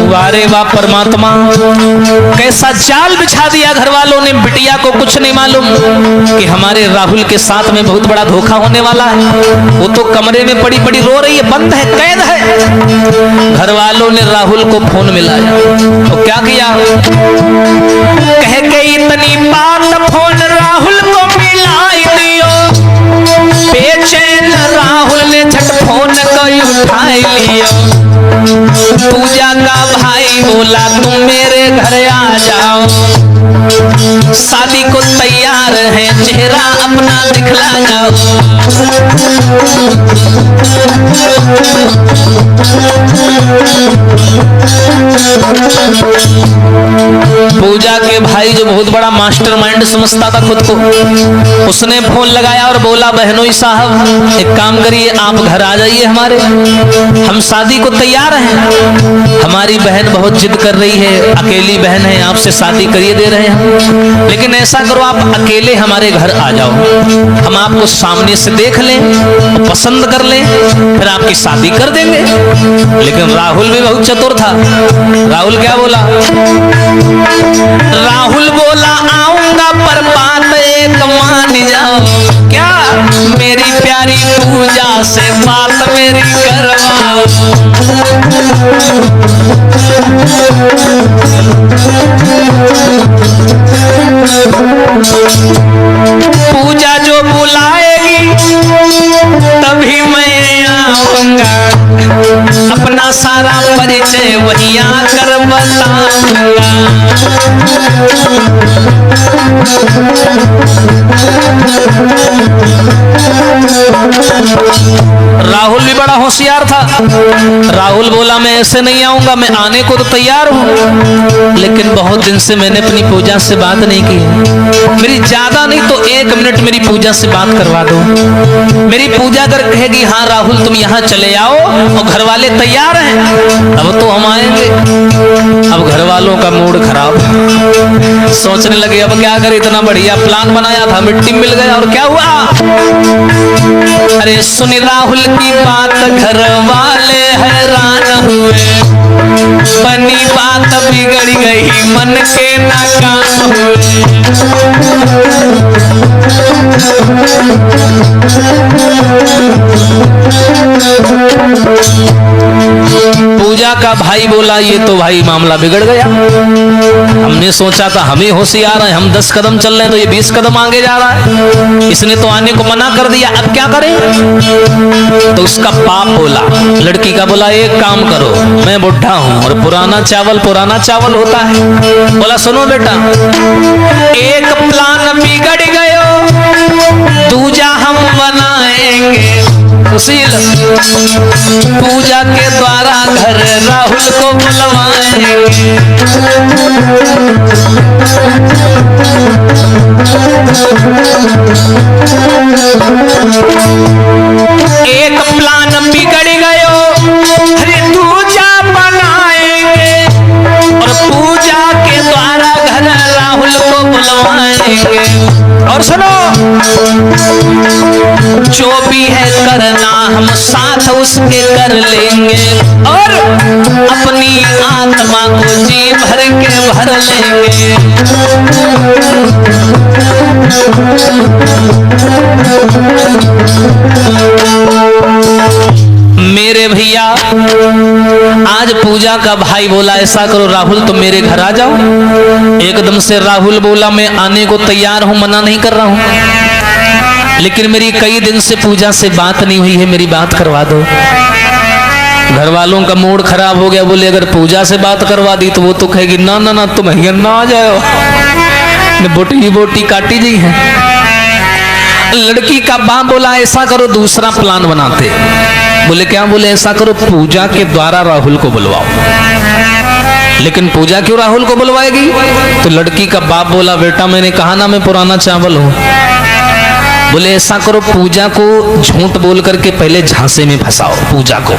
Speaker 1: वारे वाह परमात्मा, कैसा जाल बिछा दिया घर वालों ने। बिटिया को कुछ नहीं मालूम कि हमारे राहुल के साथ में बहुत बड़ा धोखा होने वाला है। वो तो कमरे में पड़ी पड़ी रो रही है, बंद है, कैद है। घर वालों ने राहुल को फोन मिलाया तो क्या किया, कह के इतनी बात फोन राहुल को मिलाई दियो। बेचैन राहुल ने झट फोन को उठाई लियो। पूजा का भाई बोला तुम मेरे घर आ जाओ, शादी को तैयार है, चेहरा अपना दिखला जाओ। पूजा के भाई जो बहुत बड़ा मास्टरमाइंड समझता था खुद को, उसने फोन लगाया और बोला बहनोई साहब एक काम करिए, आप घर आ जाइए हमारे, हम शादी को तैयार हैं। हमारी बहन बहुत जिद कर रही है, अकेली बहन है, आपसे शादी करिए दे रहे हैं, लेकिन ऐसा करो आप अकेले हमारे घर आ जाओ, हम आपको सामने से देख लें, पसंद कर लें, फिर आपकी शादी कर देंगे। लेकिन राहुल भी बहुत चतुर था। राहुल क्या बोला, राहुल बोला आऊंगा पर बात एक मान जाओ। क्या, मेरी प्यारी पूजा से बात मेरी करवाओ। पूजा जो बुलाएगी तभी मैं आऊंगा, अपना सारा परिचय वही आकर बताऊंगा। राहुल भी बड़ा होशियार था। राहुल बोला मैं ऐसे नहीं आऊंगा, मैं आने को तो तैयार हूं, लेकिन बहुत दिन से मैंने अपनी पूजा से बात नहीं की। मेरी ज्यादा नहीं तो 1 मिनट मेरी पूजा से बात करवा दो। मेरी पूजा अगर कहेगी हाँ राहुल तुम यहाँ चले आओ और घर वाले तैयार हैं, अब तो हम आएंगे। अब घर वालों का मूड खराब, सोचने लगे अब क्या करें, इतना बढ़िया प्लान बनाया था मिट्टी मिल गया। और क्या हुआ, अरे सुन राहुल की बात घर वाले हैरान हुए, बनी बात बिगड़ गई मन के नाकाम हुए। पूजा का भाई बोला ये तो भाई मामला बिगड़ गया, हमने सोचा था हम ही होशियार हैं, हम 10 कदम चल रहे हैं तो ये 20 कदम आगे जा रहा है, इसने तो आने को मना कर दिया, अब क्या करें। तो उसका बाप बोला, लड़की का बोला एक काम करो, मैं बुढ़ा हूं और पुराना चावल होता है। बोला सुनो बेटा, एक प्लान बिगड़ गयो, दूजा हम बनाएंगे। सुशील पूजा के द्वारा घर राहुल को बुलवाएंगे। एक प्लान बिगड़ गयो, अरे दूजा बनाएंगे और पूजा के द्वारा घर राहुल को बुलवाएंगे। और सुनो, जो भी है करना हम साथ उसके कर लेंगे और अपनी आत्मा को जी भर के भर लेंगे। मेरे भैया आज पूजा का भाई बोला ऐसा करो राहुल तुम मेरे घर आ जाओ। एकदम से राहुल बोला मैं आने को तैयार हूं, मना नहीं कर रहा हूं, लेकिन मेरी कई दिन से पूजा से बात नहीं हुई है, मेरी बात करवा दो। घर वालों का मूड खराब हो गया, बोले अगर पूजा से बात करवा दी तो वो तो कहेगी ना ना ना तुम ना आ जाओ, बोटी काटी जी है। लड़की का बाप बोला ऐसा करो दूसरा प्लान बनाते। बोले क्या? बोले ऐसा करो पूजा के द्वारा राहुल को बुलवाओ। लेकिन पूजा क्यों राहुल को बुलवाएगी? तो लड़की का बाप बोला बेटा मैंने कहा ना मैं पुराना चावल हूं। बोले ऐसा करो पूजा को झूठ बोल करके पहले झांसे में फंसाओ पूजा को,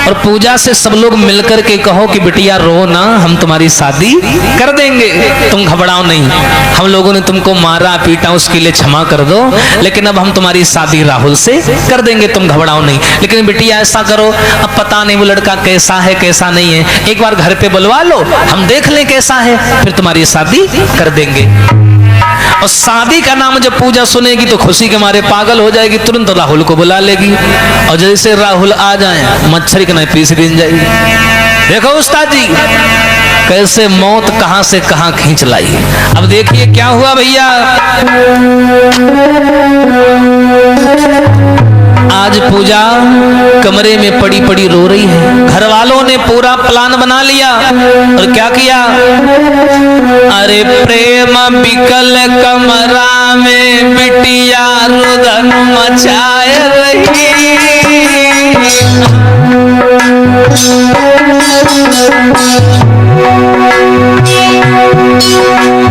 Speaker 1: और पूजा से सब लोग मिलकर के कहो कि बिटिया रो ना, हम तुम्हारी शादी कर देंगे, तुम घबराओ नहीं, हम लोगों ने तुमको मारा पीटा उसके लिए क्षमा कर दो, लेकिन अब हम तुम्हारी शादी राहुल से कर देंगे, तुम घबराओ नहीं। लेकिन बिटिया ऐसा करो, अब पता नहीं वो लड़का कैसा है कैसा नहीं है, एक बार घर पे बुलवा लो, हम देख लें कैसा है, फिर तुम्हारी शादी कर देंगे। और शादी का नाम जब पूजा सुनेगी तो खुशी के मारे पागल हो जाएगी, तुरंत राहुल को बुला लेगी, और जैसे राहुल आ जाए मच्छर के नहीं पीस गिन जाएगी। देखो उस्ताद जी कैसे मौत कहां से कहां खींच लाई। अब देखिए क्या हुआ भैया, आज पूजा कमरे में पड़ी पड़ी रो रही है। घर वालों ने पूरा प्लान बना लिया और क्या किया, अरे प्रेम बिकल कमरा में बिटिया रुदन मचाए रही,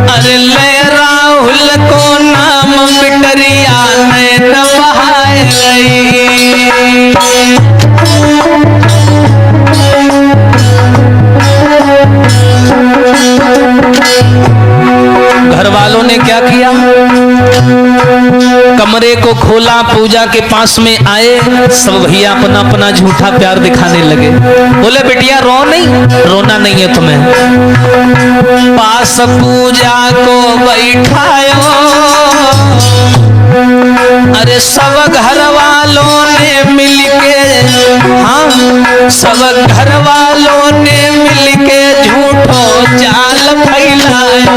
Speaker 1: अरे ले राहुल को नाम बिटरिया ने बहाए रही। घर वालों ने क्या किया, कमरे को खोला, पूजा के पास में आए, सब भैया अपना अपना झूठा प्यार दिखाने लगे। बोले बिटिया रो नहीं, रोना नहीं है तुम्हें। पास पूजा को बैठायो, अरे सब घर वालों ने मिलके, हाँ सब घर वालों ने मिलके झूठो जाल फैलायो।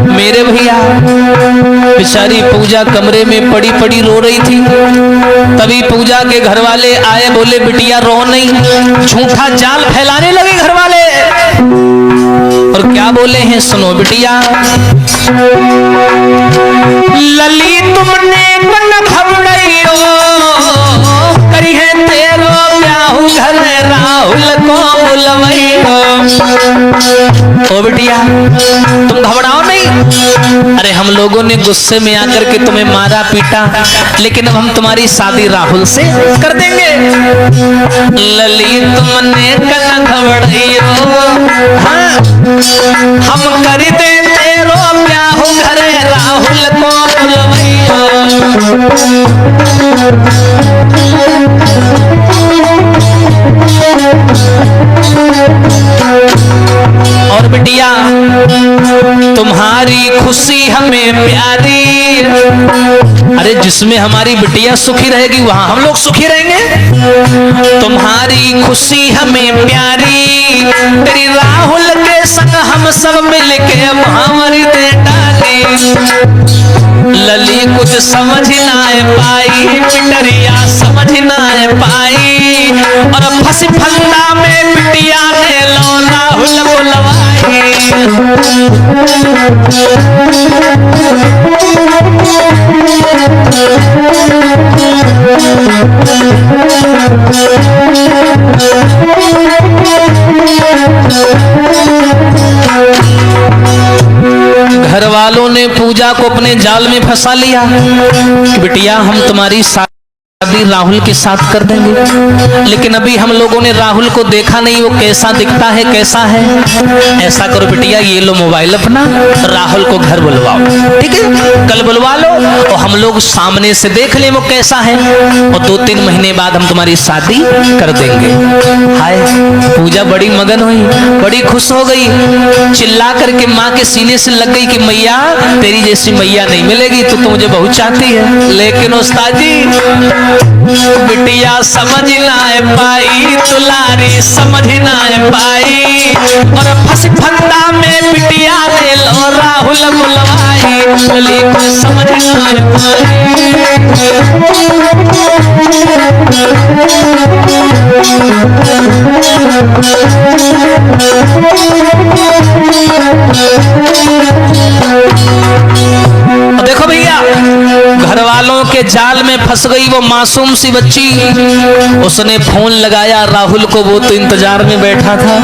Speaker 1: मेरे भैया बेचारी पूजा कमरे में पड़ी पड़ी रो रही थी, तभी पूजा के घर वाले आए, बोले बिटिया रो नहीं, झूठा जाल फैलाने लगे घर वाले। और क्या बोले हैं सुनो बिटिया, लली तुमने मन घबराइयो, करी है तेरो ब्याहु घर राहुल को बुलवाइयो। ओ बिटिया तुम घबराओ नहीं, अरे हम लोगों ने गुस्से में आकर के तुम्हें मारा पीटा, लेकिन अब हम तुम्हारी शादी राहुल से कर देंगे। लली तुमने कन घबराइयो, हाँ हम कर दे तेरो ब्याहु घर राहुल को बुलवाइयो। तुम्हारी खुशी हमें प्यारी। अरे जिसमें हमारी बिटिया सुखी रहेगी वहां हम लोग सुखी रहेंगे। तुम्हारी खुशी हमें प्यारी, तेरी राहुल के संग हम सब मिलके महावरी दे डाली। लली कुछ समझ ना पाई, बिटरिया समझ ना पाई, और फंसी फंदा में बिटिया ने लो राहुल बुलवाई। घर वालों ने पूजा को अपने जाल में फंसा लिया कि बिटिया हम तुम्हारी शादी राहुल के साथ कर देंगे, लेकिन अभी हम लोगों ने राहुल को देखा नहीं, वो कैसा दिखता है कैसा है। ऐसा करो बिटिया, ये लो मोबाइल अपना, राहुल को घर बुलवाओ, ठीक है, कल बुलवा लो और हम लोग सामने से देख लें वो कैसा है, और 2-3 महीने बाद हम तुम्हारी शादी कर देंगे। हाय, पूजा बड़ी मगन हुई, बड़ी खुश हो गई, चिल्ला करके माँ के सीने से लग गई कि मैया तेरी जैसी मैया नहीं मिलेगी, तो मुझे बहुत चाहती है। लेकिन उस्ताद जी बिटिया समझ ना पाई, दुलारी समझ ना पाई, और फंस फंदा में बिटिया ने लो राहुल बुलवाई। बोली को समझ ना देखो भैया, घर वालों के जाल में फंस गई वो मासूम सी बच्ची। उसने फोन लगाया राहुल को, वो तो इंतजार में बैठा था।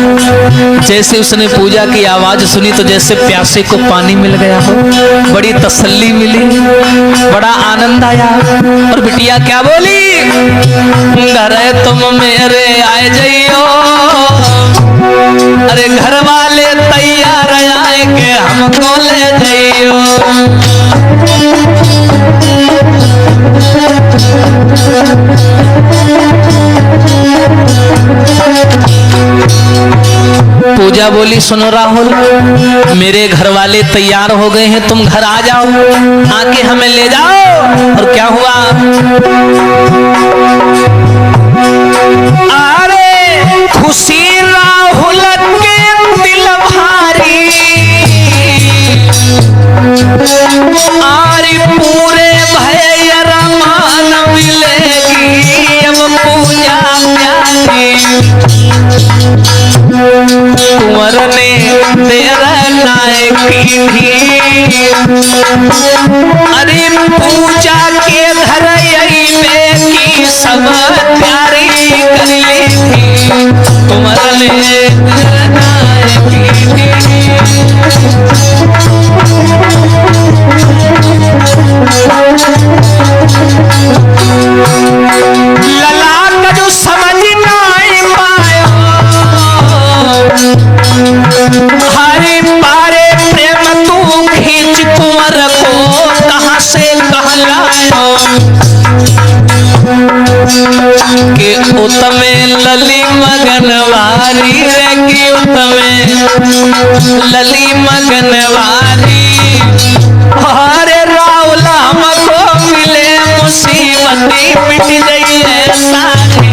Speaker 1: जैसे उसने पूजा की आवाज सुनी तो जैसे प्यासे को पानी मिल गया हो, बड़ी तसल्ली मिली, बड़ा आनंद आया। और बिटिया क्या बोली, घर तुम मेरे आए जाइयो, अरे घर वाले तैयार आए के हमको ले जाइयो। पूजा बोली सुनो राहुल, मेरे घर वाले तैयार हो गए हैं, तुम घर आ जाओ, आके हमें ले जाओ। और क्या हुआ, अरे खुशी राहुल के दिल भारी, आरी पूरे भय रमान मिलेगी अब पूजा प्यारी। कुंवर ने देर नायक की, अरे पूजा के घर की सब प्यारी कर ली थी। कुंवर ने देर नायक की, लला का जो समझ ना पायो, हरे पारे प्रेम तू खींच कुंवर को कहां से कहलायो, कि उत्तमे लली मगनवारी रे, कि उत्तमे लली मगनवारी। हरे राहुल हमको मिले मुसीबती मिट गई है सारी।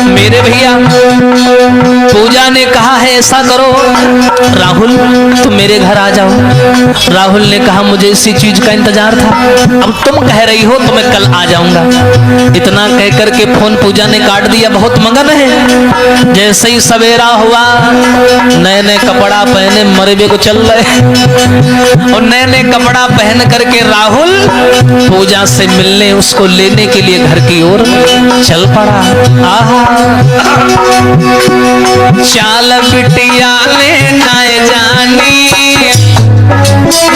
Speaker 1: मेरे भैया पूजा ने कहा है ऐसा करो राहुल तुम मेरे घर आ जाओ। राहुल ने कहा मुझे इसी चीज का इंतजार था, अब तुम कह रही हो तो मैं कल आ जाऊंगा। इतना कह करके फोन पूजा ने काट दिया, बहुत मगन है। जैसे ही सवेरा हुआ नए नए कपड़ा पहने मरबे को चल रहे, और नए नए कपड़ा पहन करके राहुल पूजा से मिलने उसको लेने के लिए घर की ओर चल पड़ा। आहा चाल बिटिया ने नाय जानी,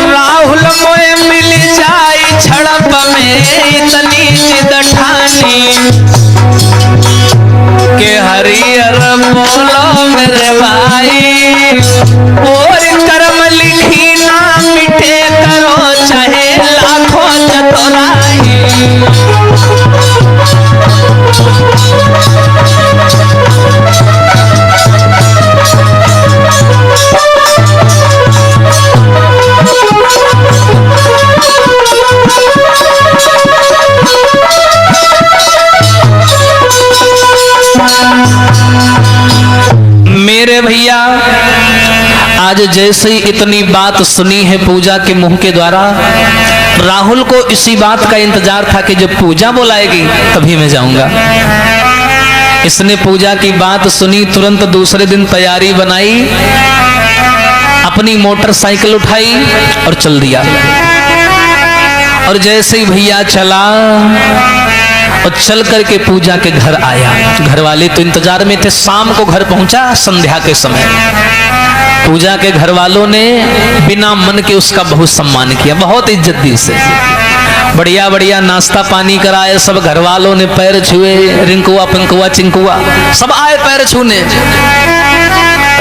Speaker 1: राहुल मोए मिल जाई छड़प में इतनी जिद ठानी, के हरियर बोलो मेरे भाई, और कर्म लिखी ना मिटे करो चाहे लाखों भैया आज जैसे ही इतनी बात सुनी है पूजा के मुंह के द्वारा, राहुल को इसी बात का इंतजार था कि जब पूजा बुलाएगी तभी मैं जाऊंगा। इसने पूजा की बात सुनी, तुरंत दूसरे दिन तैयारी बनाई, अपनी मोटरसाइकिल उठाई और चल दिया। और जैसे ही भैया चला और चल करके पूजा के घर आया, घर वाले तो इंतजार में थे। शाम को घर पहुंचा संध्या के समय। पूजा के घर वालों ने बिना मन के उसका बहुत सम्मान किया, बहुत इज्जत दी उसे। बढ़िया बढ़िया नाश्ता पानी कराए, सब घर वालों ने पैर छुए, रिंकुआ पिंकुआ चिंकुआ सब आए पैर छूने।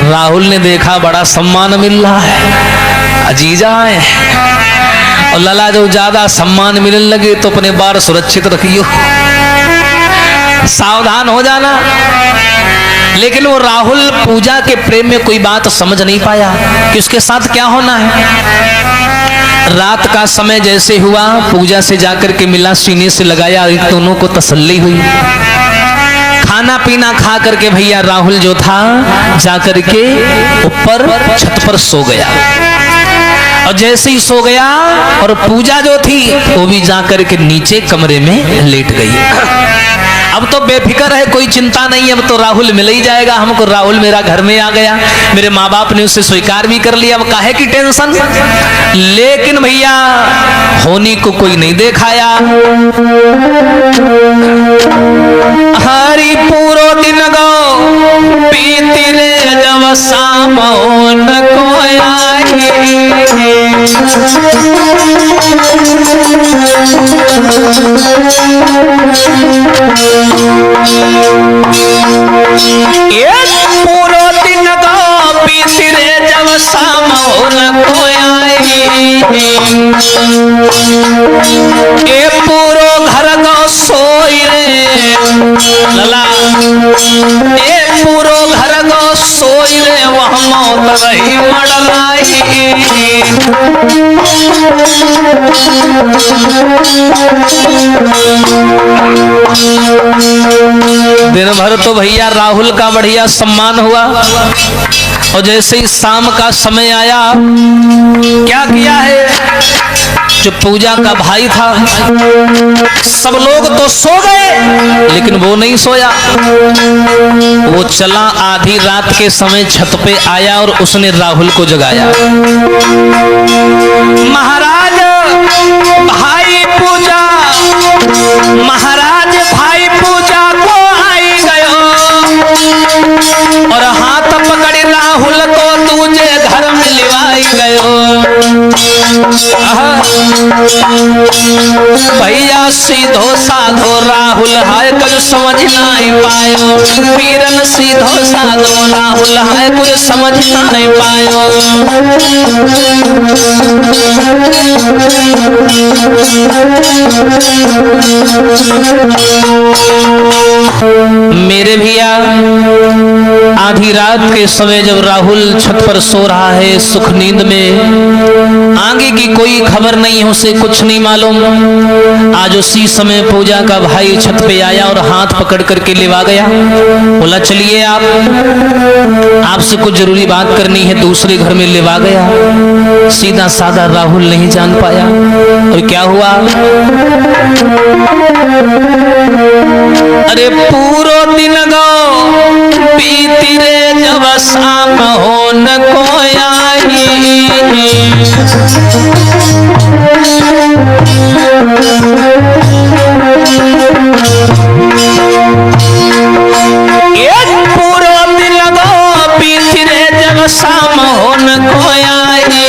Speaker 1: राहुल ने देखा बड़ा सम्मान मिल रहा है, अजीजा है। और लला जो ज्यादा सम्मान मिलने लगे तो अपने बार सुरक्षित रखियो, सावधान हो जाना। लेकिन वो राहुल पूजा के प्रेम में कोई बात समझ नहीं पाया कि उसके साथ क्या होना है। रात का समय जैसे हुआ, पूजा से जाकर के मिला, सीने से लगाया, दोनों को तसल्ली हुई। खाना पीना खा करके भैया राहुल जो था जाकर के ऊपर छत पर सो गया। और जैसे ही सो गया और पूजा जो थी वो भी जाकर के नीचे कमरे में लेट गई। अब तो बेफिक्र है, कोई चिंता नहीं, अब तो राहुल मिल ही जाएगा हमको। राहुल मेरा घर में आ गया, मेरे माँ बाप ने उसे स्वीकार भी कर लिया, अब काहे की टेंशन। लेकिन भैया होनी को कोई नहीं देखाया। हरी पूरो दिन गो पीती रे जब शाम न कोई पूरो दिन गो पीती रे जब शाम न कोई ए पूरो घर गो सोई रे लला, ए पूरो घर गो सोई रे वह मौत रही मड़लाई। दिन भर तो भैया राहुल का बढ़िया सम्मान हुआ। और जैसे ही शाम का समय आया, क्या किया है, जो पूजा का भाई था, सब लोग तो सो गए लेकिन वो नहीं सोया। वो चला आधी रात के समय छत पे आया और उसने राहुल को जगाया। महाराज भाई पूजा, महाराज भाई पूजा को आई गयो और हाथ पकड़ी राहुल को तुझे घर में लिवाई गयो। भैया सीधो साधो राहुल है कुछ समझ नहीं पायो, पीरन सीधो साधो राहुल है कुछ समझ नहीं पायो। मेरे भैया आधी रात के समय जब राहुल छत पर सो रहा है सुख नींद में, आगे की कोई खबर नहीं, उसे कुछ नहीं मालूम। आज उसी समय पूजा का भाई छत पे आया और हाथ पकड़ करके लेवा गया। बोला चलिए आपसे कुछ जरूरी बात करनी है, दूसरे घर में लेवा गया। सीधा साधा राहुल नहीं जान पाया और क्या हुआ। अरे पूरो दिन गो पीती रे जब शाम हो न कोई आई। पूरो दिन गो पीती रे जब शाम हो न कोई आई।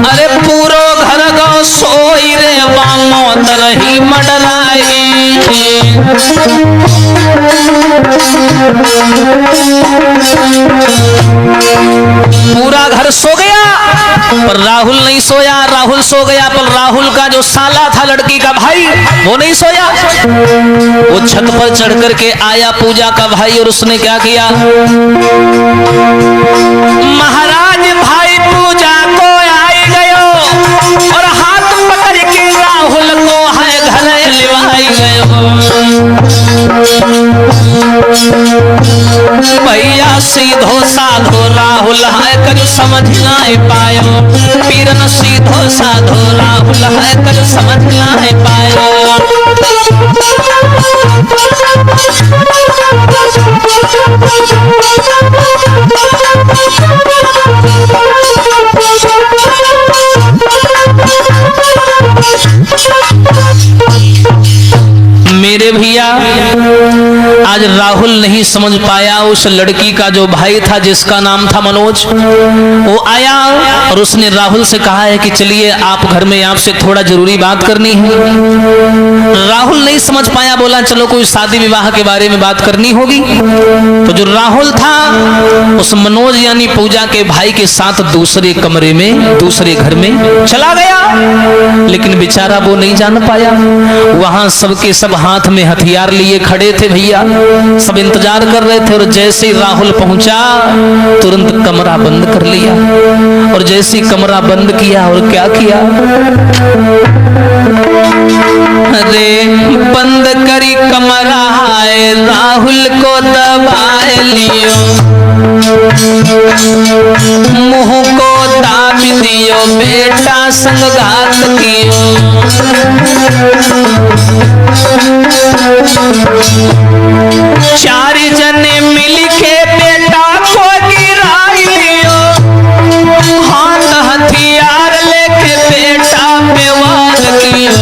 Speaker 1: अरे पूरो घर गो सोई रे बामो तरही मडराई। पूरा घर सो गया पर राहुल नहीं सोया। राहुल सो गया पर राहुल का जो साला था लड़की का भाई वो नहीं सोया। वो छत पर चढ़ करके आया पूजा का भाई और उसने क्या किया, महाराज भाई पूजा को आई गयो और हाथ पकड़ के राहुल को है घर लिवाई गयो। भैया सीधो साधो राहुल है कर समझ ना पायो, पीरन सीधो साधो राहुल है कर समझ ना पायो। मेरे भैया आज राहुल नहीं समझ पाया, उस लड़की का जो भाई था जिसका नाम था मनोज, वो आया और उसने राहुल से कहा है कि चलिए आप घर में आपसे थोड़ा जरूरी बात करनी है। राहुल नहीं समझ पाया, बोला चलो कोई शादी विवाह के बारे में बात करनी होगी। तो जो राहुल था उस मनोज यानी पूजा के भाई के साथ दूसरे कमरे में दूसरे घर में चला गया, लेकिन बेचारा वो नहीं जान पाया। वहां सबके सब हाथ में हथियार लिए खड़े थे भैया, सब इंतजार कर रहे थे। और जैसे ही राहुल पहुंचा तुरंत कमरा बंद कर लिया, और जैसे ही कमरा बंद किया और क्या किया, अरे बंद करी कमरा है राहुल को दबाए लियो, मुंह को दाब दियो बेटा संघात कियो। चार जने मिल के बेटा को गिराई लियो, हाथ हथियार लेके बेटा पे वार कियो।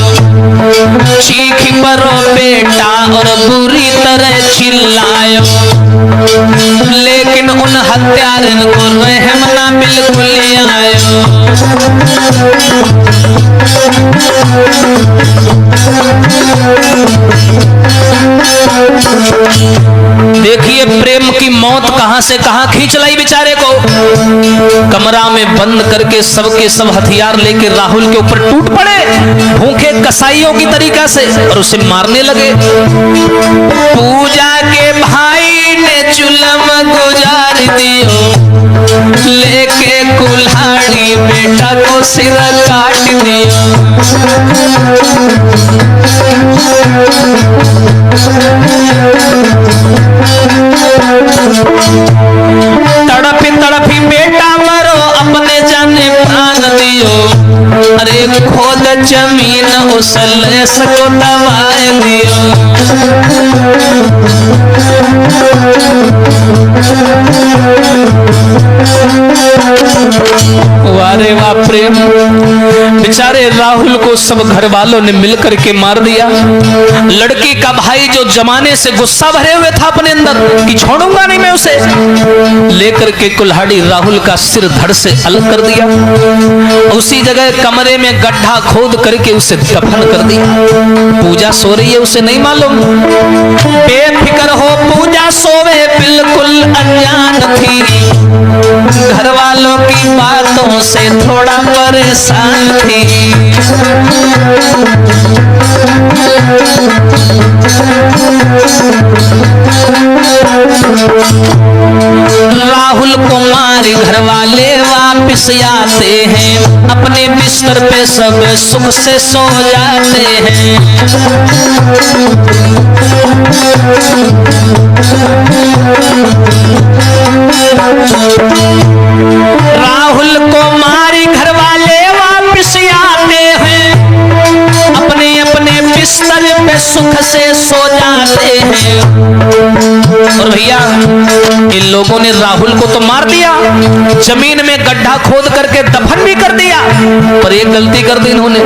Speaker 1: चीख परो बेटा और बुरी तरह चिल्लायो, लेकिन उन हत्यारन को रहम ना बिल्कुल आयो। देखिए प्रेम की मौत कहां से कहां खींच लाई बेचारे को। कमरा में बंद करके सबके सब हथियार लेके राहुल के ऊपर टूट पड़े भूखे कसाईयों की तरीका से और उसे मारने लगे। पूजा के भाई ने चुलम गुजार दियो, लेके कुल्हाड़ी बेटा को सिर काट दियो। तड़पी तड़पी बेटा मरो अपने जाने प्राण दियो, अरे खोद जमीन उस लेस को दबाए दियो। वारे वाह प्रेम, बेचारे राहुल को सब घर वालों ने मिलकर के मार दिया। लड़की का भाई जो जमाने से गुस्सा भरे हुए था अपने अंदर कि छोड़ूंगा नहीं मैं उसे, लेकर के कुल्हाड़ी राहुल का सिर धड़ से अलग कर दिया। उसी जगह कमरे में गड्ढा खोद करके उसे दफन कर दिया। पूजा सो रही है, उसे नहीं मालूम। बेफिक्र हो पूजा सोवे बिल्कुल अनजान थी, घर वालों की बातों से थोड़ा परेशान थी। राहुल को मारी घर वाले वापिस आते हैं, अपने बिस्तर पे सब सुख से सो जाते हैं। राहुल को मारी घर वाले वापिस आते हैं, अपने अपने बिस्तर पे सुख से सो जाते हैं। और भैया इन लोगों ने राहुल को तो मार दिया, जमीन में गड्ढा खोद करके दफन भी कर दिया, पर एक गलती कर दी इन्होंने।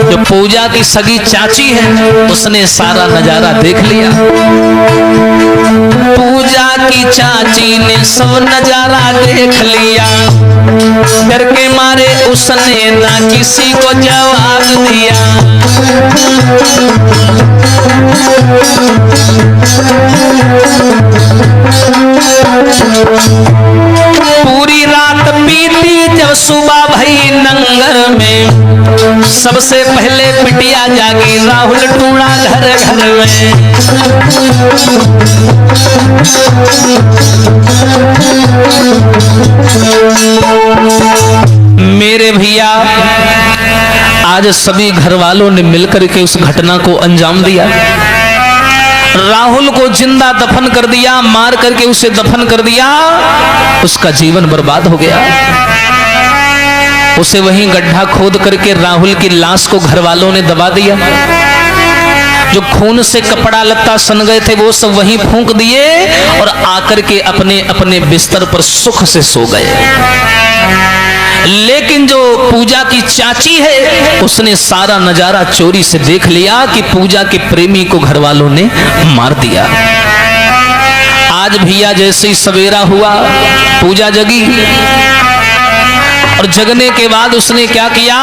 Speaker 1: जो पूजा की सगी चाची है उसने सारा नजारा देख लिया। पूजा की चाची ने सब नजारा देख लिया, डर के मारे उसने ना किसी को जवाब दिया। पूरी रात बीती, जब सुबह भई नंगर में सबसे पहले बिटिया जागी, राहुल टूड़ा घर घर में। मेरे भैया आज सभी घर वालों ने मिलकर के उस घटना को अंजाम दिया। राहुल को जिंदा दफन कर दिया, मार करके उसे दफन कर दिया, उसका जीवन बर्बाद हो गया। उसे वहीं गड्ढा खोद करके राहुल की लाश को घर वालों ने दबा दिया। जो खून से कपड़ा लत्ता सन गए थे वो सब वहीं फूंक दिए और आकर के अपने अपने बिस्तर पर सुख से सो गए। लेकिन जो पूजा की चाची है उसने सारा नजारा चोरी से देख लिया कि पूजा के प्रेमी को घर वालों ने मार दिया। आज भैया जैसे ही सवेरा हुआ, पूजा जगी और जगने के बाद उसने क्या किया,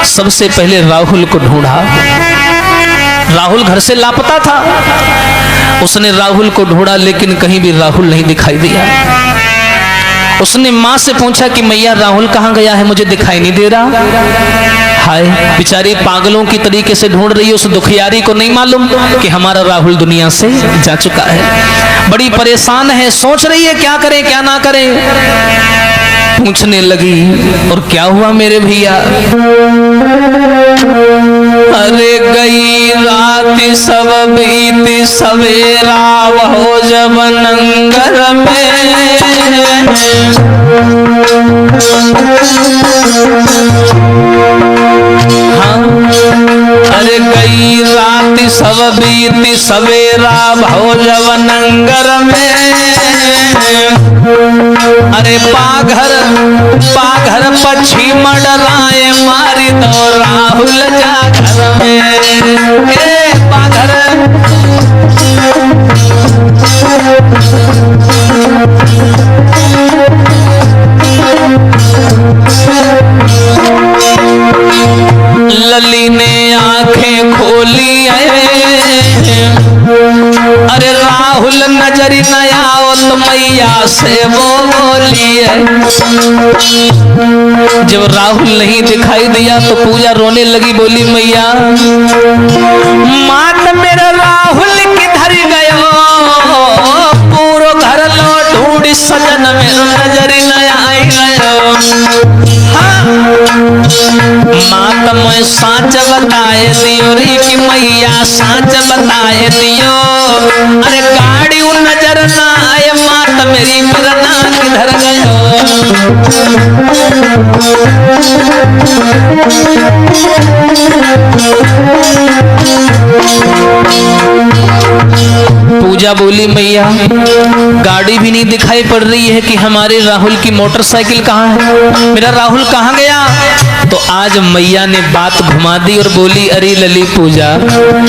Speaker 1: सबसे पहले राहुल को ढूंढा। राहुल घर से लापता था, उसने राहुल को ढूंढा लेकिन कहीं भी राहुल नहीं दिखाई दिया। उसने माँ से पूछा कि मैया राहुल कहाँ गया है, मुझे दिखाई नहीं दे रहा। हाय, बेचारी पागलों की तरीके से ढूंढ रही है, उस दुखियारी को नहीं मालूम कि हमारा राहुल दुनिया से जा चुका है। बड़ी परेशान है, सोच रही है क्या करे क्या ना करे। पूछने लगी और क्या हुआ मेरे भैया। अरे गई रात सब बीती सवेरा हो जब नंगर में। हाँ, अरे गई रात सब बीती सवेरा हो जब नंगर में। अरे पाघर पाघर पक्षी मडराए मारी दो राहुल जा घर में। पाघर लली ने आंखें खोली अरे राहुल नजरी नया तो मैया से वो बोली है। जब राहुल नहीं दिखाई दिया तो पूजा रोने लगी, बोली मैया मात मेरा राहुल किधर गयो, पूरो घर लो ढूंढी सजन मेरा नजरी नया आई गयो। मात मैं साच बताए दियो रे कि मैया साच बताए दियो। अरे गाड़ी नजर ना आए मात मेरी मरना किधर गयो। पूजा बोली मैया गाड़ी भी नहीं दिखाई पड़ रही है कि हमारे राहुल की मोटरसाइकिल कहाँ है, मेरा राहुल कहाँ गया। तो आज मैया ने बात घुमा दी और बोली अरे लली पूजा,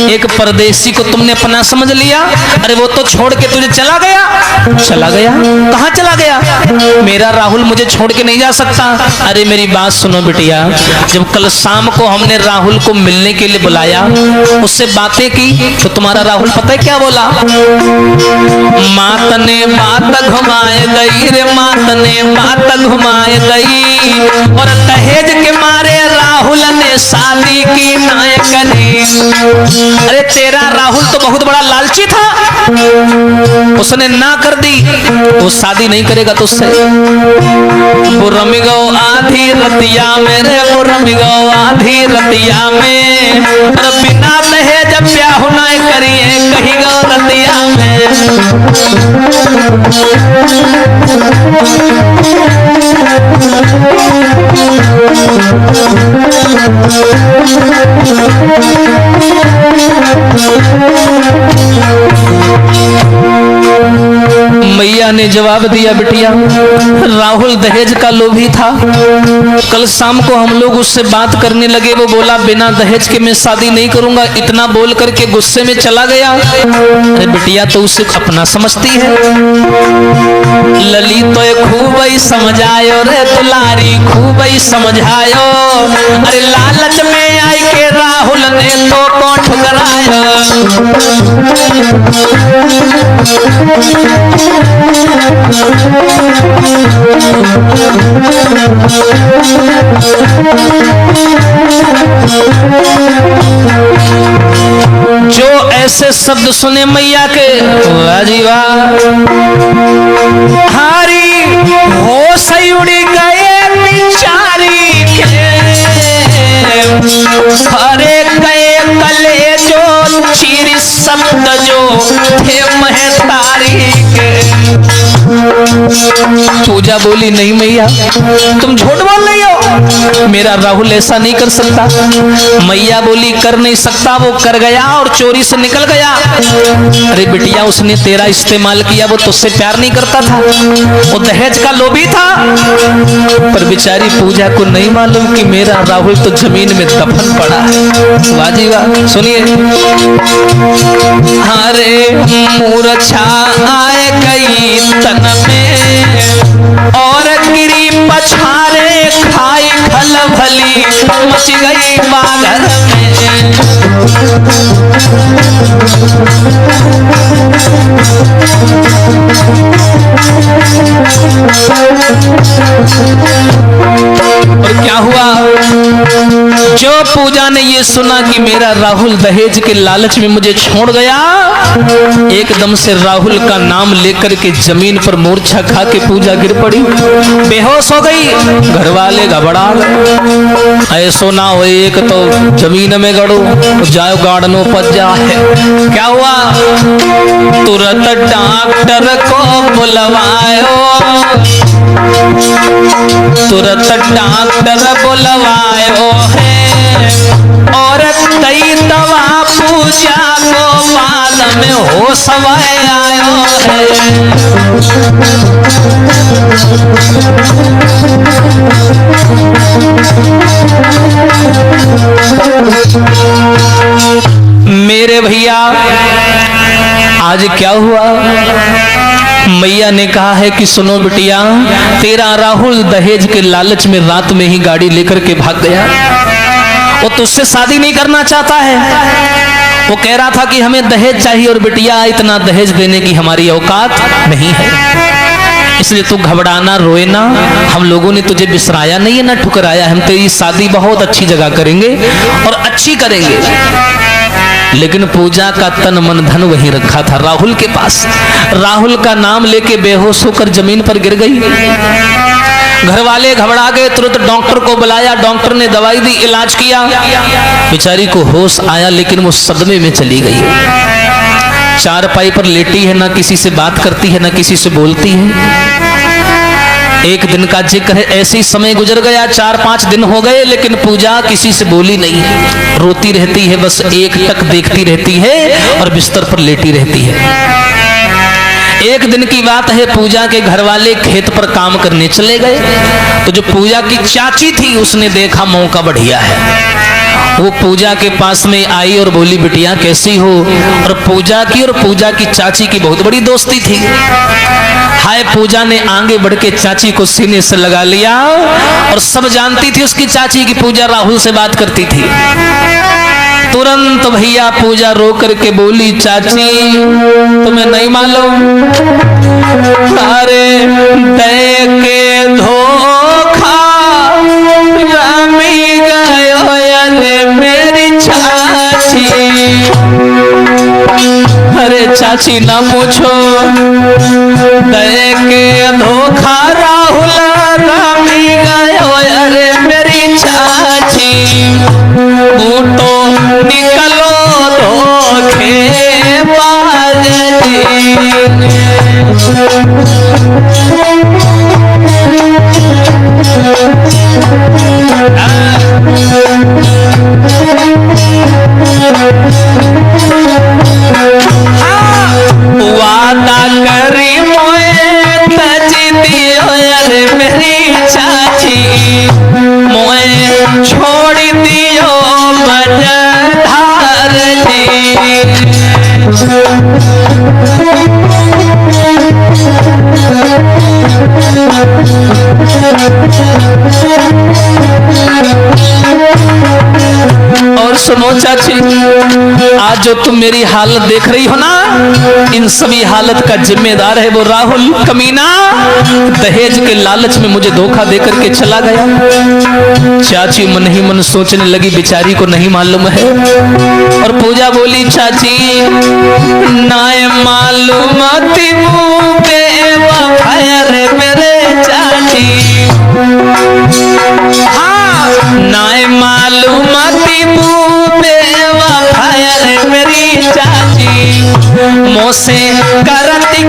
Speaker 1: एक परदेसी को तुमने अपना समझ लिया। अरे वो तो छोड़ के तुझे चला गया। चला गया? कहाँ चला गया? मेरा राहुल मुझे छोड़ के नहीं जा सकता। अरे मेरी बात सुनो बिटिया, जब कल शाम को हमने राहुल को मिलने के लिए बुलाया, उससे बातें की तो तुम्हारा राहुल पता है क्या बोला। मात ने बात घुमाए गई रे, मात ने बात घुमाए गई और दहेज के मारे राहुल ने शादी की नाय करी। अरे तेरा राहुल तो बहुत बड़ा लालची था, उसने ना कर दी, वो शादी नहीं करेगा तुझसे। बुरमिगो आधी रतिया मेरे बुरमिगो आधी रतिया में, बिना दहेज ब्याह ना करिए कहीं गो रतिया में। मैया ने जवाब दिया बिटिया राहुल दहेज का लोभी था। कल शाम को हम लोग उससे बात करने लगे, वो बोला बिना दहेज के मैं शादी नहीं करूंगा। इतना बोल करके गुस्से में चला गया। अरे बिटिया तो उसे अपना समझती है। लली तो खूब ही समझायो रे दुलारी, खूब ही समझायो। अरे लालच में आई के राहुल ने तो को ठुकरायो। जो ऐसे शब्द सुने मैया के, वाह जी वाह, हारी हो सही उड़ी गए बिचारी के। अरे गए कले जो चीरी शब्द जो करी के। पूजा बोली नहीं मैया तुम झूठ बोल रही हो, मेरा राहुल ऐसा नहीं कर सकता। मैया बोली कर नहीं सकता, वो कर गया और चोरी से निकल गया। अरे बिटिया उसने तेरा इस्तेमाल किया, वो तुझसे प्यार नहीं करता था, वो दहेज का लोभी था। पर बेचारी पूजा को नहीं मालूम कि मेरा राहुल तो जमीन में दफन पड़ा है। वाजी वाह सुनिए। हरे मूर्छा आए गई तन में और गिरी पछारे खाई खल भली मच गई बागर में। और क्या हुआ, जो पूजा ने ये सुना कि मेरा राहुल दहेज के लालच में मुझे छोड़ गया, एकदम से राहुल का नाम लेकर के जमीन पर मूर्छा खा के पूजा गिर पड़ी, बेहोश हो गई। घर वाले घबरा गए, ऐसो ना हो एक तो जमीन में गड़ो जाओ गार्डनों पर जाए। क्या हुआ, तुरंत डॉक्टर को बुलवायो, तुरंत डॉक्टर बुलवायो है और कई दवा पूजा को बाद में हो समय आयो है। मेरे भैया आज क्या हुआ, मैया ने कहा है कि सुनो बिटिया, तेरा राहुल दहेज के लालच में रात में ही गाड़ी लेकर के भाग गया। वो तुझसे शादी नहीं करना चाहता है, वो कह रहा था कि हमें दहेज चाहिए और बिटिया इतना दहेज देने की हमारी औकात नहीं है, इसलिए तू घबराना रोए ना, हम लोगों ने तुझे बिसराया नहीं है ना ठुकराया, हम तेरी शादी बहुत अच्छी जगह करेंगे और अच्छी करेंगे। लेकिन पूजा का तन मन धन वहीं रखा था राहुल के पास। राहुल का नाम लेके बेहोश होकर जमीन पर गिर गई। घर वाले घबरा गए, तुरंत डॉक्टर को बुलाया, डॉक्टर ने दवाई दी, इलाज किया, बेचारी को होश आया लेकिन वो सदमे में चली गई। चारपाई पर लेटी है, ना किसी से बात करती है, ना किसी से बोलती है। एक दिन का जिक्र है, ऐसे ही समय गुजर गया, 4-5 दिन हो गए लेकिन पूजा किसी से बोली नहीं, रोती रहती है, बस एक टक देखती रहती है और बिस्तर पर लेटी रहती है। एक दिन की बात है, पूजा के घर वाले खेत पर काम करने चले गए, तो जो पूजा की चाची थी उसने देखा मौका बढ़िया है, वो पूजा के पास में आई और बोली बिटिया कैसी हो। और पूजा की और पूजा की चाची की बहुत बड़ी दोस्ती थी। हाय पूजा ने आगे बढ़ के चाची को सीने से लगा लिया और सब जानती थी उसकी चाची की पूजा राहुल से बात करती थी। तुरंत भैया पूजा रो करके बोली चाची तुम्हें नहीं मालूम, अरे दे के धोखा रामी गयो मेरी चाची। अरे चाची ना पूछो, दे के धोखा राहुल रामी गयो अरे मेरी चाची। बूटो निकलो धोखे बाज वादा करी मोए तजी दियो अरे मेरी चाची, मोए छोड़ दियो मझधार जी। और सुनो चाची, आज जो तुम मेरी हालत देख रही हो ना, इन सभी हालत का जिम्मेदार है वो राहुल कमीना, दहेज के लालच में मुझे धोखा देकर के चला गया। चाची मन ही मन सोचने लगी बेचारी को नहीं मालूम है। और पूजा बोली चाची नाय मालूम थी मेरे चाची, हाँ नाय मालूम थी मेरी चाची, मोसे करती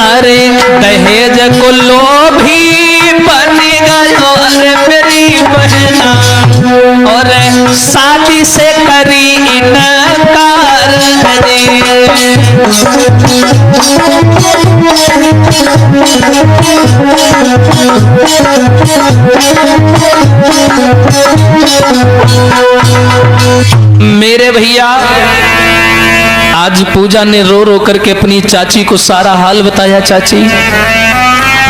Speaker 1: अरे दहेज को लोभी बन गयो अरे मेरी बहना, और शादी से करी इनकार मेरे भैया। आज पूजा ने रो रो करके अपनी चाची को सारा हाल बताया। चाची,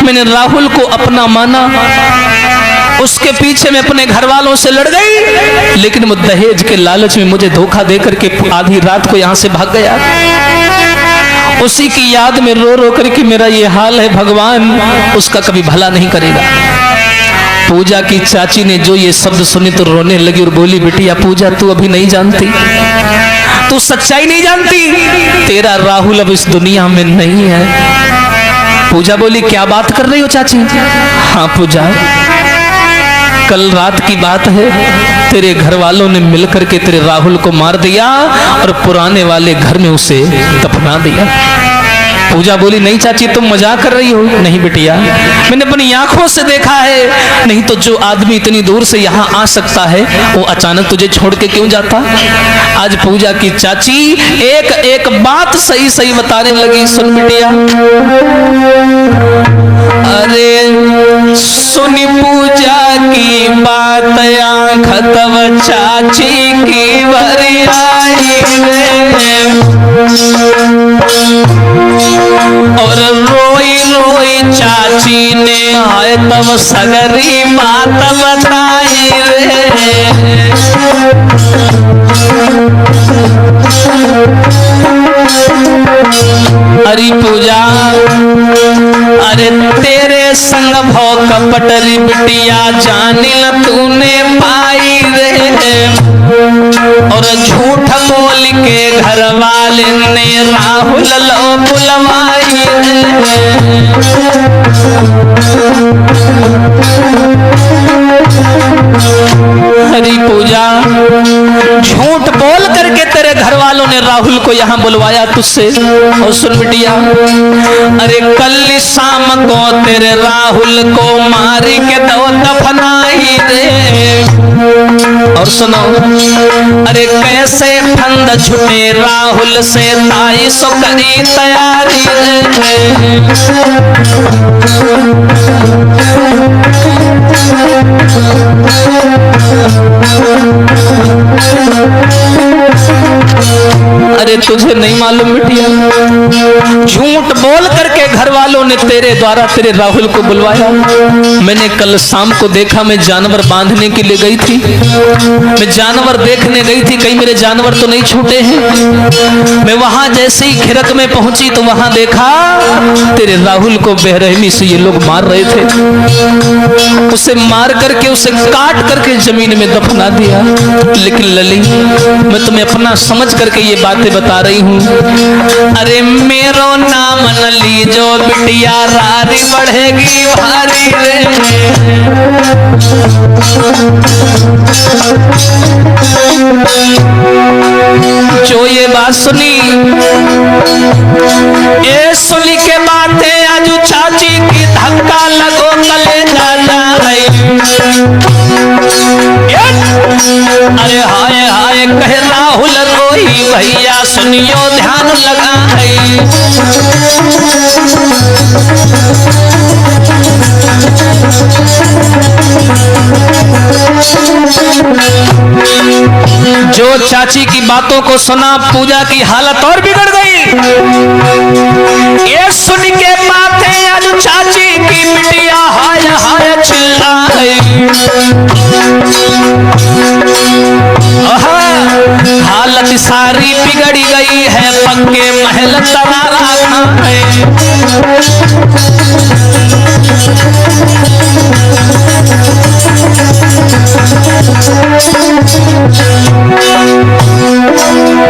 Speaker 1: मैंने राहुल को अपना माना, उसके पीछे मैं अपने घर वालों से लड़ गई, लेकिन वो दहेज के लालच में मुझे धोखा दे करके आधी रात को यहाँ से भाग गया। उसी की याद में रो रो करके मेरा ये हाल है। भगवान उसका कभी भला नहीं करेगा। पूजा की चाची ने जो ये शब्द सुने तो रोने लगी और बोली, बेटिया पूजा, तू अभी नहीं जानती, तू सच्चाई नहीं जानती, तेरा राहुल अब इस दुनिया में नहीं है। पूजा बोली, क्या बात कर रही हो चाची? हाँ पूजा, कल रात की बात है, तेरे घर वालों ने मिलकर के तेरे राहुल को मार दिया और पुराने वाले घर में उसे दफना दिया। पूजा बोली, नहीं चाची तुम मजाक कर रही हो। नहीं बिटिया, मैंने अपनी आंखों से देखा है। नहीं तो जो आदमी इतनी दूर से यहाँ आ सकता है वो अचानक तुझे छोड़ के क्यों जाता? आज पूजा की चाची एक एक बात सही सही बताने लगी। सुन बिटिया, अरे सुनी पूजा की बात, आँख तब चाची की भरी आई और रोई रोई चाची ने आए तब सगरी बात बताई रे। हरी पूजा, अरे तेरे संग भौ कपटरी बिटिया जानिल तूने पाई रे, और झूठ बोल के घर वाले ने राहुल लो बुलवाई रे। हरी पूजा, झूठ बोल करके तेरे घर वालों ने राहुल को यहाँ बुलवाया तुझसे। और सुन बिटिया, अरे कल शाम को तेरे राहुल को मारी के दो दफनाई रे। और सुनो, अरे कैसे फंद छुटे राहुल से ताई सो करी तैयारी रे। अरे तुझे नहीं मालूम बिटिया, झूठ बोल करके घर वालों ने तेरे द्वारा तेरे राहुल को बुलवाया। मैंने कल शाम को देखा, मैं जानवर बांधने के लिए गई थी, मैं जानवर देखने गई थी, कहीं मेरे जानवर तो नहीं छूटे हैं। मैं वहां जैसे ही खिरक में पहुंची तो वहां देखा तेरे राहुल को बेरहमी से ये लोग मार रहे थे। उसे मार करके, उसे काट करके जमीन में दफना दिया। लेकिन लली, मैं तुम्हें अपना समझ करके ये बातें बता रही हूँ। अरे मेरो नाम न लीजो बिटिया, रारी बढ़ेगी भारी रे। जो ये बात सुनी, ये सुनी के बातें आजू चाची की धक्का लगो कलेजा जाए। अरे हाय हाय कह राहुल रोई भैया, सुनियो ध्यान लगाई। जो चाची की बातों को सुना, पूजा की हालत और बिगड़ गई। ये सुन के बातें आज चाची की बिटिया हाय हाय चिल्लाई। हालत सारी बिगड़ गई है, पक्के महल तरारा खाए।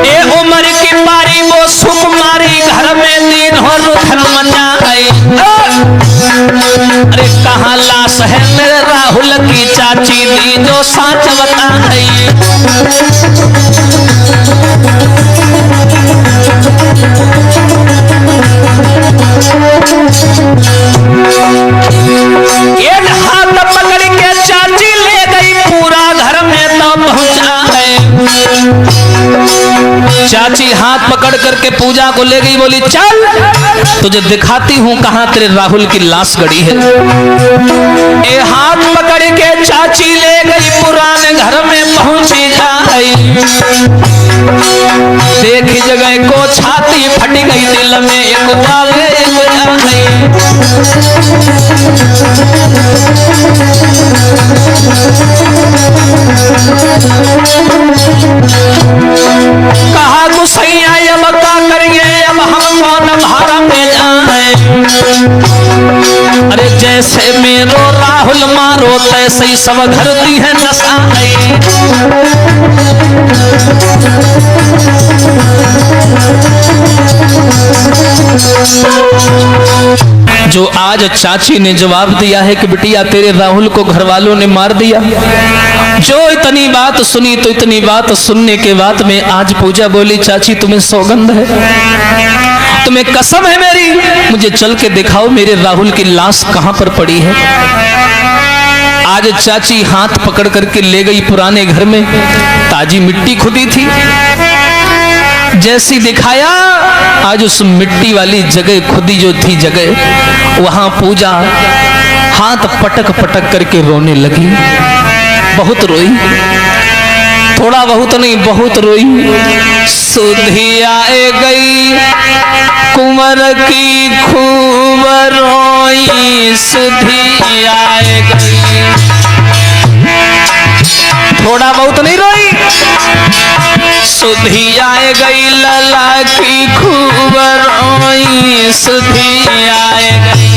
Speaker 1: ए उम्र की बारी वो सुकुमारी, घर में दिन हो रुखन मचा आई। अरे कहाँ लाश है मेरे राहुल की चाची दी जो साच बताई। एक हाथ पकड़ के चाची ले गई पूरा घर में तो पहुंचा है। चाची हाथ पकड़ करके पूजा को ले गई, बोली चल तुझे दिखाती हूँ कहाँ तेरे राहुल की लाश गड़ी है। ए हाथ पकड़ के चाची ले गई पुराने घर में पहुंची जाए। देखी जगह को छाती फट गई, दिल में एक बावे कहा गुसैया अब का करेंगे, अब हम कौन भारा में जाए। अरे जैसे मेरो राहुल मारो तैसे ही सब घर दी है नसाई। जो आज चाची ने जवाब दिया है कि बिटिया तेरे राहुल को घर वालों ने मार दिया। जो इतनी बात सुनी तो इतनी बात सुनने के बाद में आज पूजा बोली चाची तुम्हें सौगंध है, तुम्हें कसम है मेरी, मुझे चल के दिखाओ मेरे राहुल की लाश कहां पर पड़ी है। आज चाची हाथ पकड़ करके ले गई पुराने घर में, ताजी मिट्टी खुदी थी। जैसी दिखाया आज उस मिट्टी वाली जगह खुदी जो थी जगह, वहां पूजा हाथ पटक पटक करके रोने लगी। बहुत रोई, थोड़ा बहुत नहीं बहुत रोई। सुधी आए गई कुंवर की खूब रोई, सुधी आए गई। थोड़ा बहुत नहीं रोई, सुधी आए गई लला की खूब रोई, सुधी आए गई।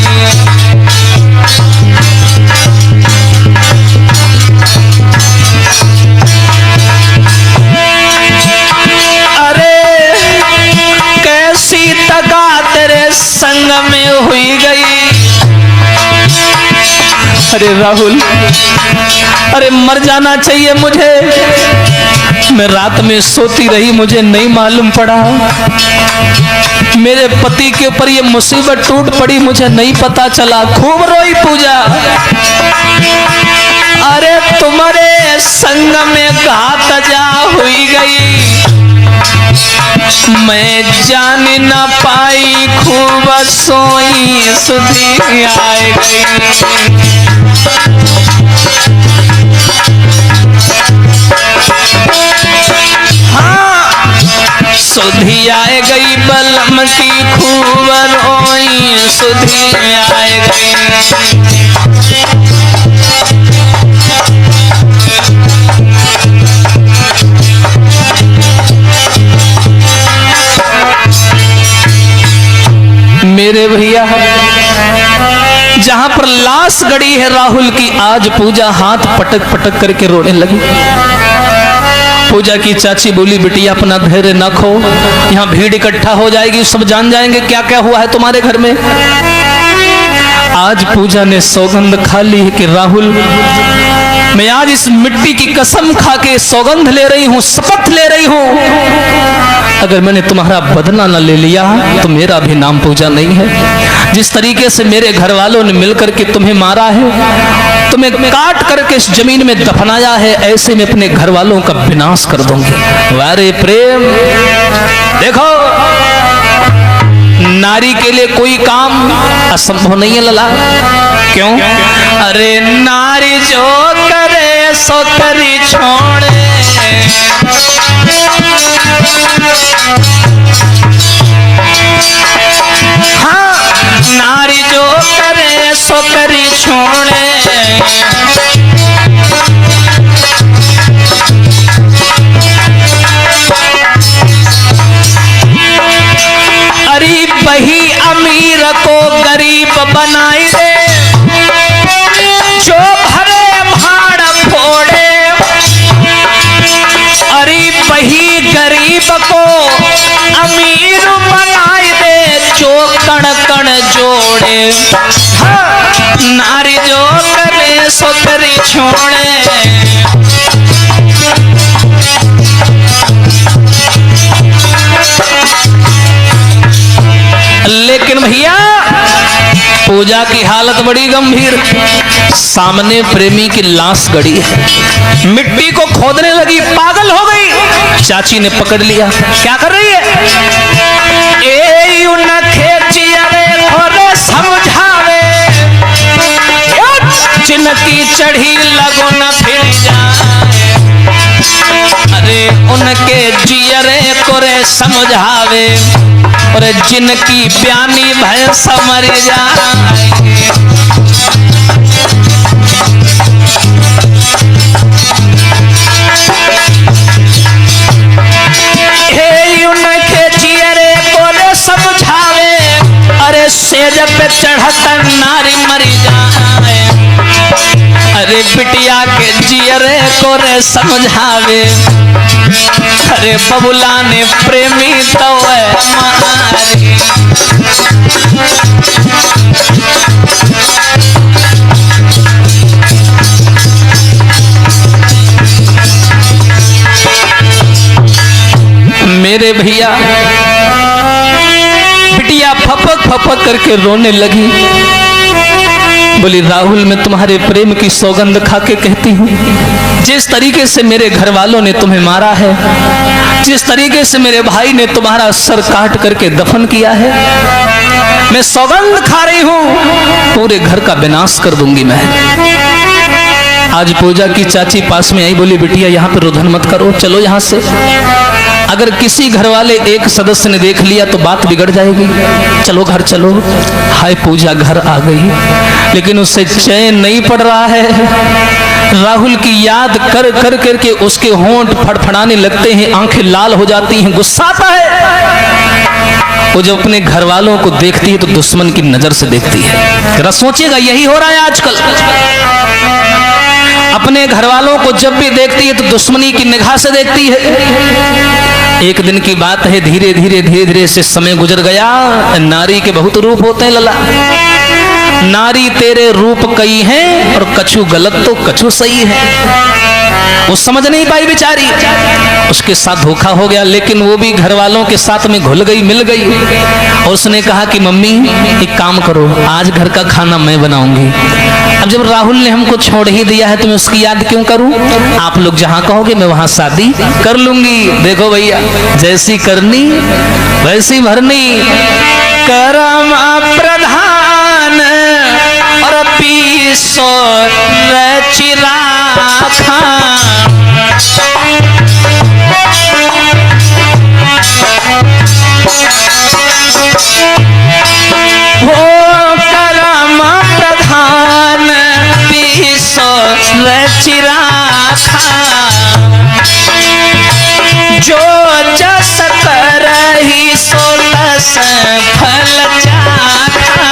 Speaker 1: अरे कैसी तगा तेरे संग में हुई गई। अरे राहुल, अरे मर जाना चाहिए मुझे, मैं रात में सोती रही मुझे नहीं मालूम पड़ा। मेरे पति के ऊपर ये मुसीबत टूट पड़ी मुझे नहीं पता चला। खूब रोई पूजा। अरे तुम्हारे संग में घात जा हुई गई, मैं जान न पाई खूब सोई, सुधी आए गई। सुधी आए गई बलम की खूब रोई, सुधी आए गई। मेरे भैया जहां पर लाश गड़ी है राहुल की, आज पूजा हाथ पटक पटक करके रोने लगी। पूजा की चाची बोली बिटिया अपना धैर्य न खो, यहाँ भीड़ इकट्ठा हो जाएगी, सब जान जाएंगे क्या क्या हुआ है तुम्हारे घर में। आज पूजा ने सौगंध खा ली है कि राहुल मैं आज इस मिट्टी की कसम खा के सौगंध ले रही हूँ, शपथ ले रही हूँ, अगर मैंने तुम्हारा बदला न ले लिया तो मेरा भी नाम पूजा नहीं है। जिस तरीके से मेरे घर वालों ने मिलकर के तुम्हें मारा है, तुम्हें काट करके इस जमीन में दफनाया है, ऐसे में अपने घर वालों का विनाश कर दूंगी। वारे प्रेम, देखो नारी के लिए कोई काम असंभव नहीं है लला। क्यों? अरे नारी जो करे सो करी छोड़े, हाँ नारी जो करे सो करी छोड़े। अरे वही अमीर को गरीब बनाई दे, जो भरे भाड़ फोड़े। अरे वही गरीब को अमीर बनाई दे, जो कण कण जोड़े, नारी जो करे सो तेरी छोड़े। लेकिन भैया पूजा की हालत बड़ी गंभीर। सामने प्रेमी की लाश गड़ी है, मिट्टी को खोदने लगी, पागल हो गई। चाची ने पकड़ लिया, क्या कर रही है? ए उनके जियरे खोरे समझावे, जिनकी चढ़ी लगो न फिर जाए। अरे उनके जियरे कोरे समझावे, और जिनकी प्यानी भैंस मर जाए। हे उनके जियरे कोरे समझावे, अरे सेज पे चढ़त नारी मर जाए। अरे बिटिया के जियरे कोरे समझावे, अरे बबुला ने प्रेमी तो मारे। मेरे भैया बिटिया फपक फपक करके रोने लगी, बोली राहुल मैं तुम्हारे प्रेम की सौगंध खा के कहती हूँ, जिस तरीके से मेरे घर वालों ने तुम्हें मारा है, जिस तरीके से मेरे भाई ने तुम्हारा सर काट करके दफन किया है, मैं सौगंध खा रही हूँ पूरे घर का विनाश कर दूंगी मैं। आज पूजा की चाची पास में आई, बोली बिटिया यहाँ पे रुदन मत करो, चलो यहाँ से। अगर किसी घर वाले एक सदस्य ने देख लिया तो बात बिगड़ जाएगी, चलो घर चलो। हाय पूजा घर आ गई, लेकिन उससे चैन नहीं पड़ रहा है। राहुल की याद कर कर करके उसके होंठ फड़फड़ाने लगते हैं, आंखें लाल हो जाती हैं, गुस्सा आता है। वो जब अपने घर वालों को देखती है तो दुश्मन की नजर से देखती है। जरा सोचिएगा, यही हो रहा है आजकल। अपने घर वालों को जब भी देखती है तो दुश्मनी की निगाह से देखती है। एक दिन की बात है, धीरे धीरे धीरे धीरे से समय गुजर गया। नारी के बहुत रूप होते हैं लला, नारी तेरे रूप कई हैं और कछु गलत तो कछु सही है। वो समझ नहीं पाई बेचारी, उसके साथ धोखा हो गया, लेकिन वो भी घर वालों के साथ में घुल गई, मिल गई। और उसने कहा कि मम्मी एक काम करो, आज घर का खाना मैं बनाऊंगी। अब जब राहुल ने हमको छोड़ ही दिया है तो मैं उसकी याद क्यों करूं? आप लोग जहां कहोगे मैं वहां शादी कर लूंगी। देखो भैया, जैसी करनी वैसी भरनी, करम प्रधान और पीसो चिरा खा। चिरा जो जस करही सो तस फल चाखा।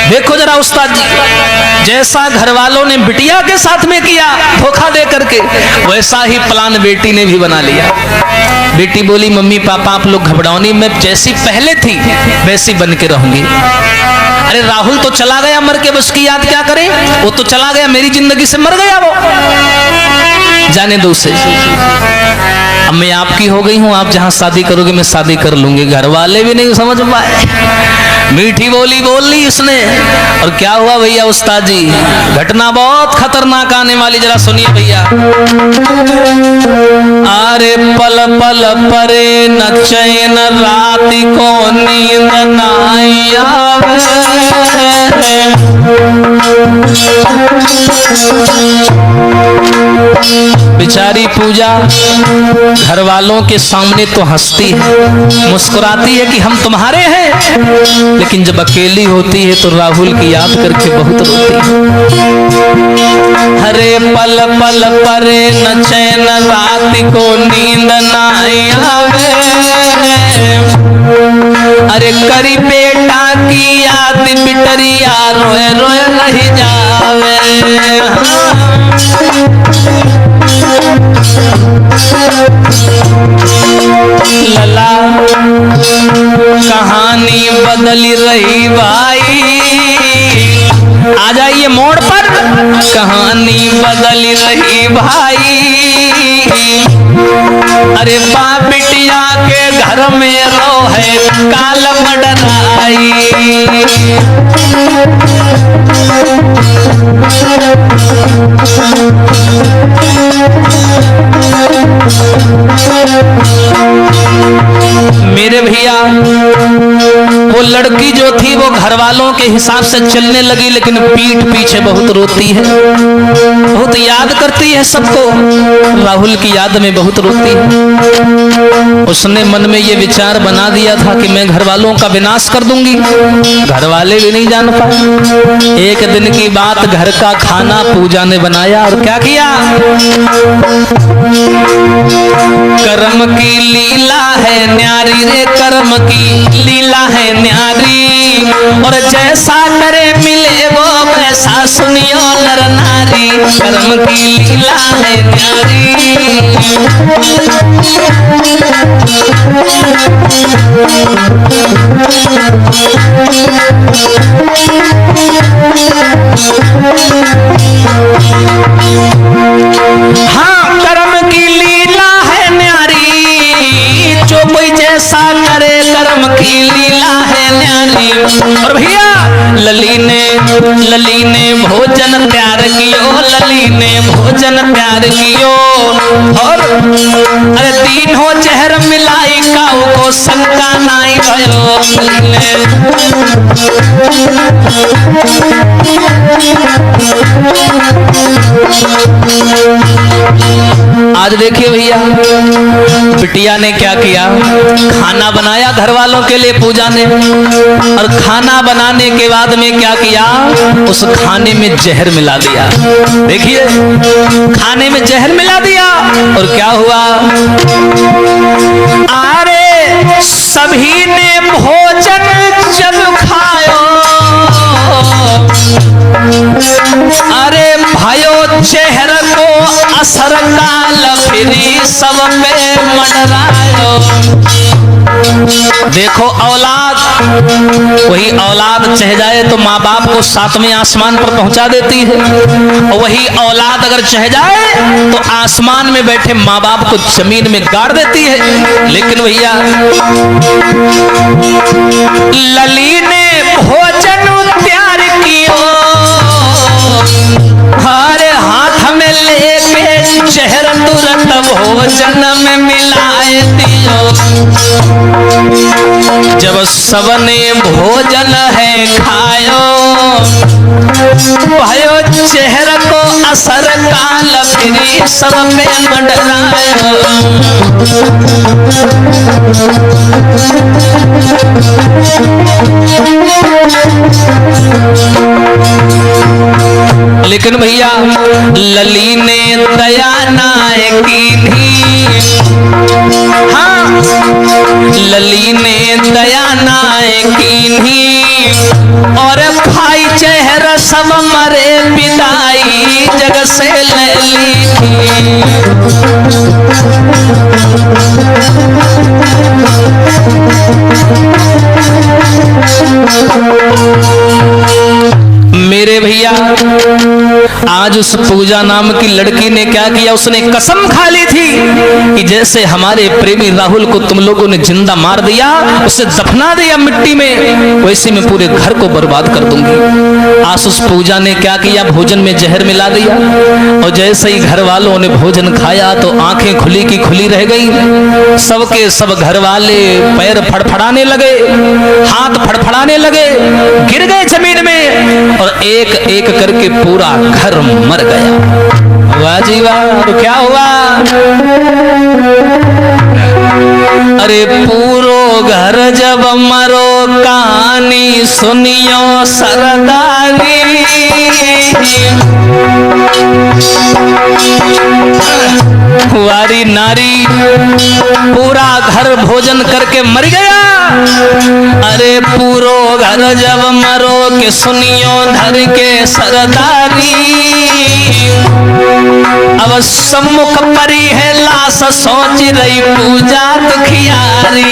Speaker 1: देखो जरा उस्ताद जी, जैसा घर वालों ने बिटिया के साथ में किया धोखा दे करके, वैसा ही प्लान बेटी ने भी बना लिया। बेटी बोली मम्मी पापा आप लोग घबराओनी, मैं जैसी पहले थी वैसी बन के रहूंगी। अरे राहुल तो चला गया मर के, बस की याद क्या करें, वो तो चला गया, मेरी जिंदगी से मर गया वो, जाने दो उसे। अब मैं आपकी हो गई हूं, आप जहां शादी करोगे मैं शादी कर लूंगी। घर वाले भी नहीं समझ पाए, मीठी बोली बोल ली उसने। और क्या हुआ भैया उस्ताद जी, घटना बहुत खतरनाक आने वाली, जरा सुनिए भैया। अरे पल पल परे न चैन, रात को नींद न आवे। बेचारी पूजा घर वालों के सामने तो हंसती है, मुस्कुराती है कि हम तुम्हारे हैं, लेकिन जब अकेली होती है तो राहुल की याद करके बहुत रोती है। हरे पल पल परे न चैन, रात को नींद न आवे। अरे करी बेटा की याद बिटरिया रोए रोए रह जावे। लला कहानी बदली रही भाई, आ जाइए मोड़ पर। कहानी बदली रही भाई, अरे बाप बिटिया के घर में रो है काल मडराई। मेरे भैया वो लड़की जो थी वो घर वालों के हिसाब से चलने लगी, लेकिन पीठ पीछे बहुत रोती है, बहुत याद करती है सबको, राहुल की याद में बहुत रोती है। उसने मन में ये विचार बना दिया था कि मैं घर वालों का विनाश कर दूंगी। घर वाले भी नहीं जान पाए। एक दिन की बात, घर का खाना पूजा ने बनाया और क्या किया, कर्म की लीला है न्यारी रे, कर्म की लीला है न्यारी, और जैसा करे मिले वो वैसा सुनियो नर नारी, कर्म की लीला है न्यारी। हाँ, कर्म की लीला है न्यारी, जो कोई जैसा करे कर्म की लीला है न्यारी। और भैया लली ने भोजन प्यार कियो, लली ने भोजन प्यार कियो, और अरे तीनों जहर मिलाई काऊ को शंका नाई भयो। आज देखिए भैया बिटिया ने क्या किया, खाना बनाया घर वालों के लिए पूजा ने, और खाना बनाने के बाद में क्या किया, उस खाने में जहर मिला दिया। देखिए खाने में जहर मिला दिया और क्या हुआ, अरे सभी ने भोजन जब खायो, अरे भाइयों चेहरे को असर काल फिरी सब में मंडरायो। देखो औलाद, वही औलाद चह जाए तो माँ बाप को सातवें आसमान पर पहुंचा देती है, और वही औलाद अगर चह जाए तो आसमान में बैठे माँ बाप को जमीन में गाड़ देती है। लेकिन भैया लली ने भोजन तैयार कियो, हरे हाथ में लेके चेहर तुरंत भोजन में मिलाए दियो। जब सबने भोजन है खायो, भयो चेहरे को असर काल फिरी सब में मंडरायो। लेकिन भैया लली ने दया नाय की, हाँ लली ने दया नाय की, और खाई चेहरा सब मरे विदाई जग से ले ली थी। मेरे भैया आज उस पूजा नाम की लड़की ने क्या किया, उसने कसम खा ली थी कि जैसे हमारे प्रेमी राहुल को तुम लोगों ने जिंदा मार दिया, उसे दफना दिया मिट्टी में, वैसे मैं पूरे घर को बर्बाद कर दूंगी। आज उस पूजा ने क्या किया, भोजन में जहर मिला दिया, और जैसे ही घर वालों ने भोजन खाया तो आंखें खुली की खुली रह गई। सबके सब घर वाले पैर फड़फड़ाने लगे, हाथ फड़फड़ाने लगे, गिर गए जमीन में, और एक एक करके पूरा घर मर गया। वाह जी वाह। तो क्या हुआ, अरे पूरो घर जब मरो कहानी सुनियो सरदारी, कुंवारी नारी पूरा घर भोजन करके मर गया। अरे पूरो घर जब मरो के सुनियो धर के सरदारी, अब सम्मुख परी है लाश सोच रही पूजा दुखियारी।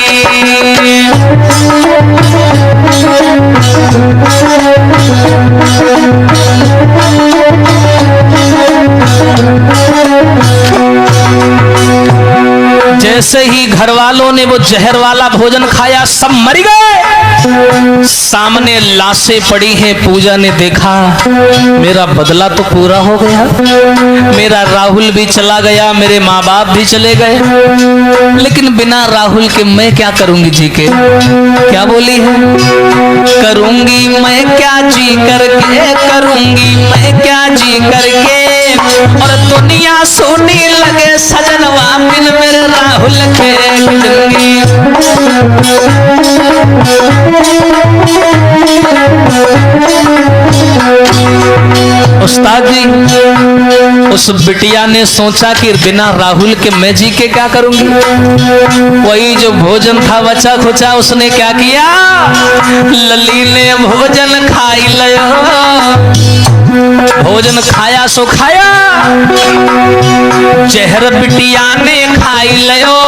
Speaker 1: जैसे ही घर वालों ने वो जहर वाला भोजन खाया सब मर गए। सामने लाशें पड़ी हैं। पूजा ने देखा मेरा बदला तो पूरा हो गया, मेरा राहुल भी चला गया, मेरे माँ बाप भी चले गए, लेकिन बिना राहुल के मैं क्या करूंगी जी के। क्या बोली है? करूंगी मैं क्या जी करके, करूंगी मैं क्या जी करके, और दुनिया सोने लगे सजनवा बिन मेरे राहुल के जिंदगी। उस्ताद जी, उस बिटिया ने सोचा कि बिना राहुल के मैं जी के क्या करूंगी। वही जो भोजन था बचा खुचा उसने क्या किया, लली ने भोजन खाई लियो। भोजन खाया सो खाया, जहर बिटिया ने खाई लियो,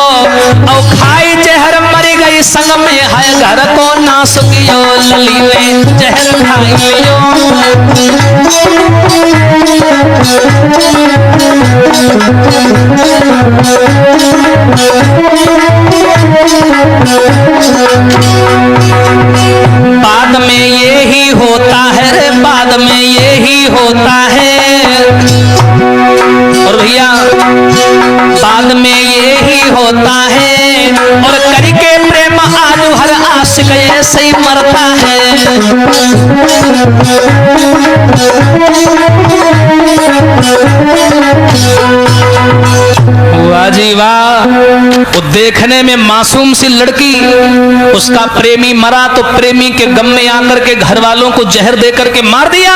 Speaker 1: और खाई जहर मर गई संग में है घर को नाश कियो। लली ने जहर खाई लियो, बाद में ये ही होता है, बाद में ये ही होता है। और भैया बाद में ये ही होता है, और करके प्रेम आज हर आशिक ऐसे ही मरता है। वाह जी वाह। वो देखने में मासूम सी लड़की, उसका प्रेमी मरा तो प्रेमी के गम में आकर के घर वालों को जहर दे करके मार दिया।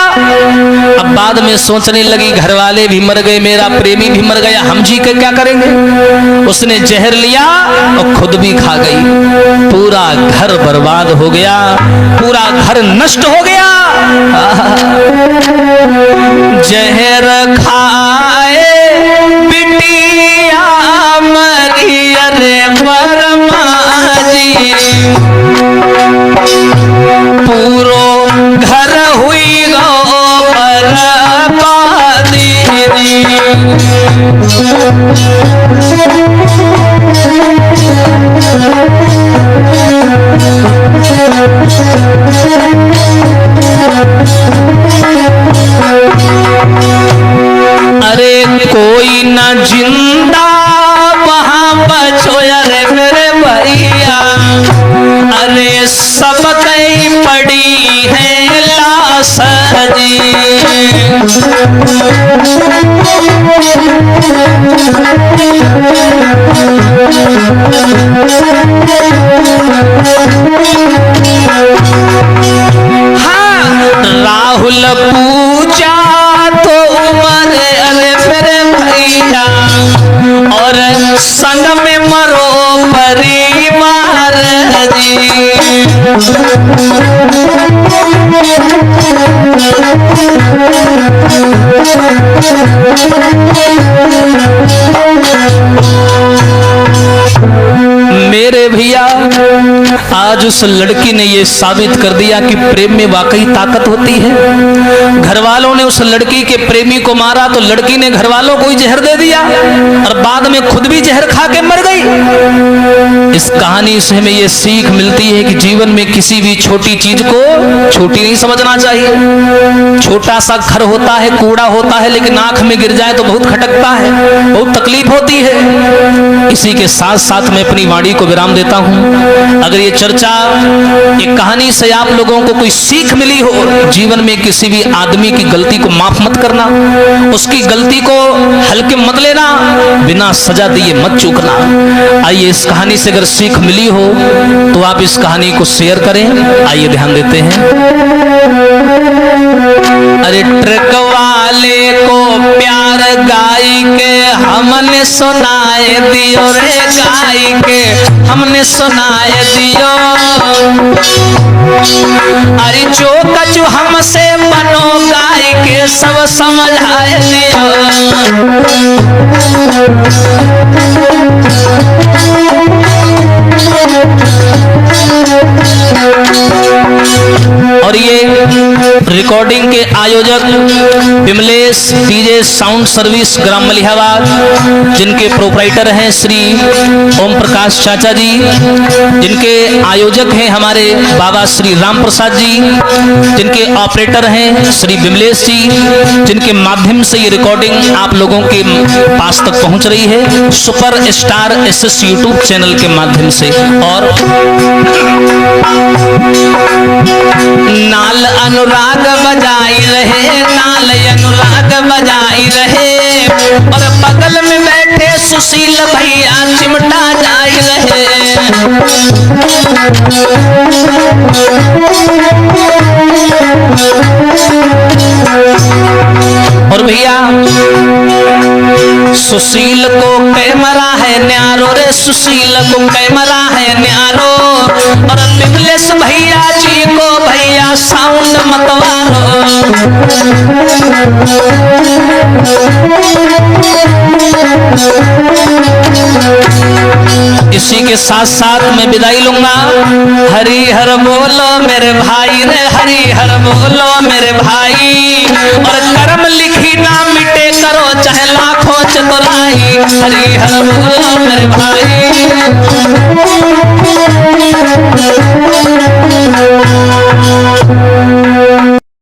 Speaker 1: अब बाद में सोचने लगी घर वाले भी मर गए, मेरा प्रेमी भी मर गया, हम जी के क्या करेंगे। उसने जहर लिया और खुद भी खा गई। पूरा घर बर्बाद हो गया, पूरा घर नष्ट हो गया। जहर खाए बिटिया मरी अरे वर्मा जी, पूरो घर हुई गो बर्बादी। अरे कोई ना जिंदा वहां बचो अरे मेरे भैया, अरे सब कहीं पड़ी है लाश जी। हाँ राहुल पूजा तो उमर अरे मेरे भैया, और संग में मरो परिवार जी। मेरे भैया आज उस लड़की ने ये साबित कर दिया कि प्रेम में वाकई ताकत होती है। घर वालों ने उस लड़की के प्रेमी को मारा तो लड़की ने घर वालों को ही जहर दे दिया और बाद में खुद भी जहर खा के मर गई। इस कहानी से हमें ये सीख मिलती है कि जीवन में किसी भी छोटी चीज को छोटी नहीं समझना चाहिए। छोटा सा घर होता है, कूड़ा होता है, लेकिन आंख में गिर जाए तो बहुत खटकता है, बहुत तकलीफ होती है। इसी के साथ साथ मैं अपनी वाणी को विराम देता हूं। अगर ये चर्चा, ये कहानी से आप लोगों को कोई सीख मिली हो, जीवन में किसी भी आदमी की गलती को माफ मत करना, उसकी गलती को हल्के मत लेना, बिना सजा दिए मत चूकना। आइए इस कहानी से अगर सीख मिली हो तो आप इस कहानी को शेयर करें। आइए ध्यान देते हैं। अरे ट्रक वाले को प्यार गाय के हमने सुनाए दियो रे गाय के, हमने सुनाए दियो। अरे जो कछु हमसे बनो गाय के, सब समझाए दियो। और ये रिकॉर्डिंग के आयोजक विमलेश डीजे साउंड सर्विस ग्राम मलिहाबाद, जिनके प्रोपराइटर हैं श्री ओम प्रकाश चाचा जी, जिनके आयोजक हैं हमारे बाबा श्री राम प्रसाद जी, जिनके ऑपरेटर हैं श्री विमलेश जी, जिनके माध्यम से ये रिकॉर्डिंग आप लोगों के पास तक पहुंच रही है super star SS YouTube channel के माध्यम से। और नाल अनुराग बजाई रहे, नाल अनुराग बजाई रहे, और बगल में बैठे सुशील भैया चिमटा जाई रहे। और भैया सुशील को कैमरा है न्यारो रे, सुशील को कैमरा है न्यारो, और विमलेश भैया जी को भैया साउंड मतवारो। इसी के साथ साथ मैं विदाई लूंगा। हरि हर बोलो मेरे भाई रे, हरि हर बोलो मेरे भाई, और कर्म लिखी ना मिटे करो चाहे लाखों चतुराई। हरि हर बोलो मेरे भाई।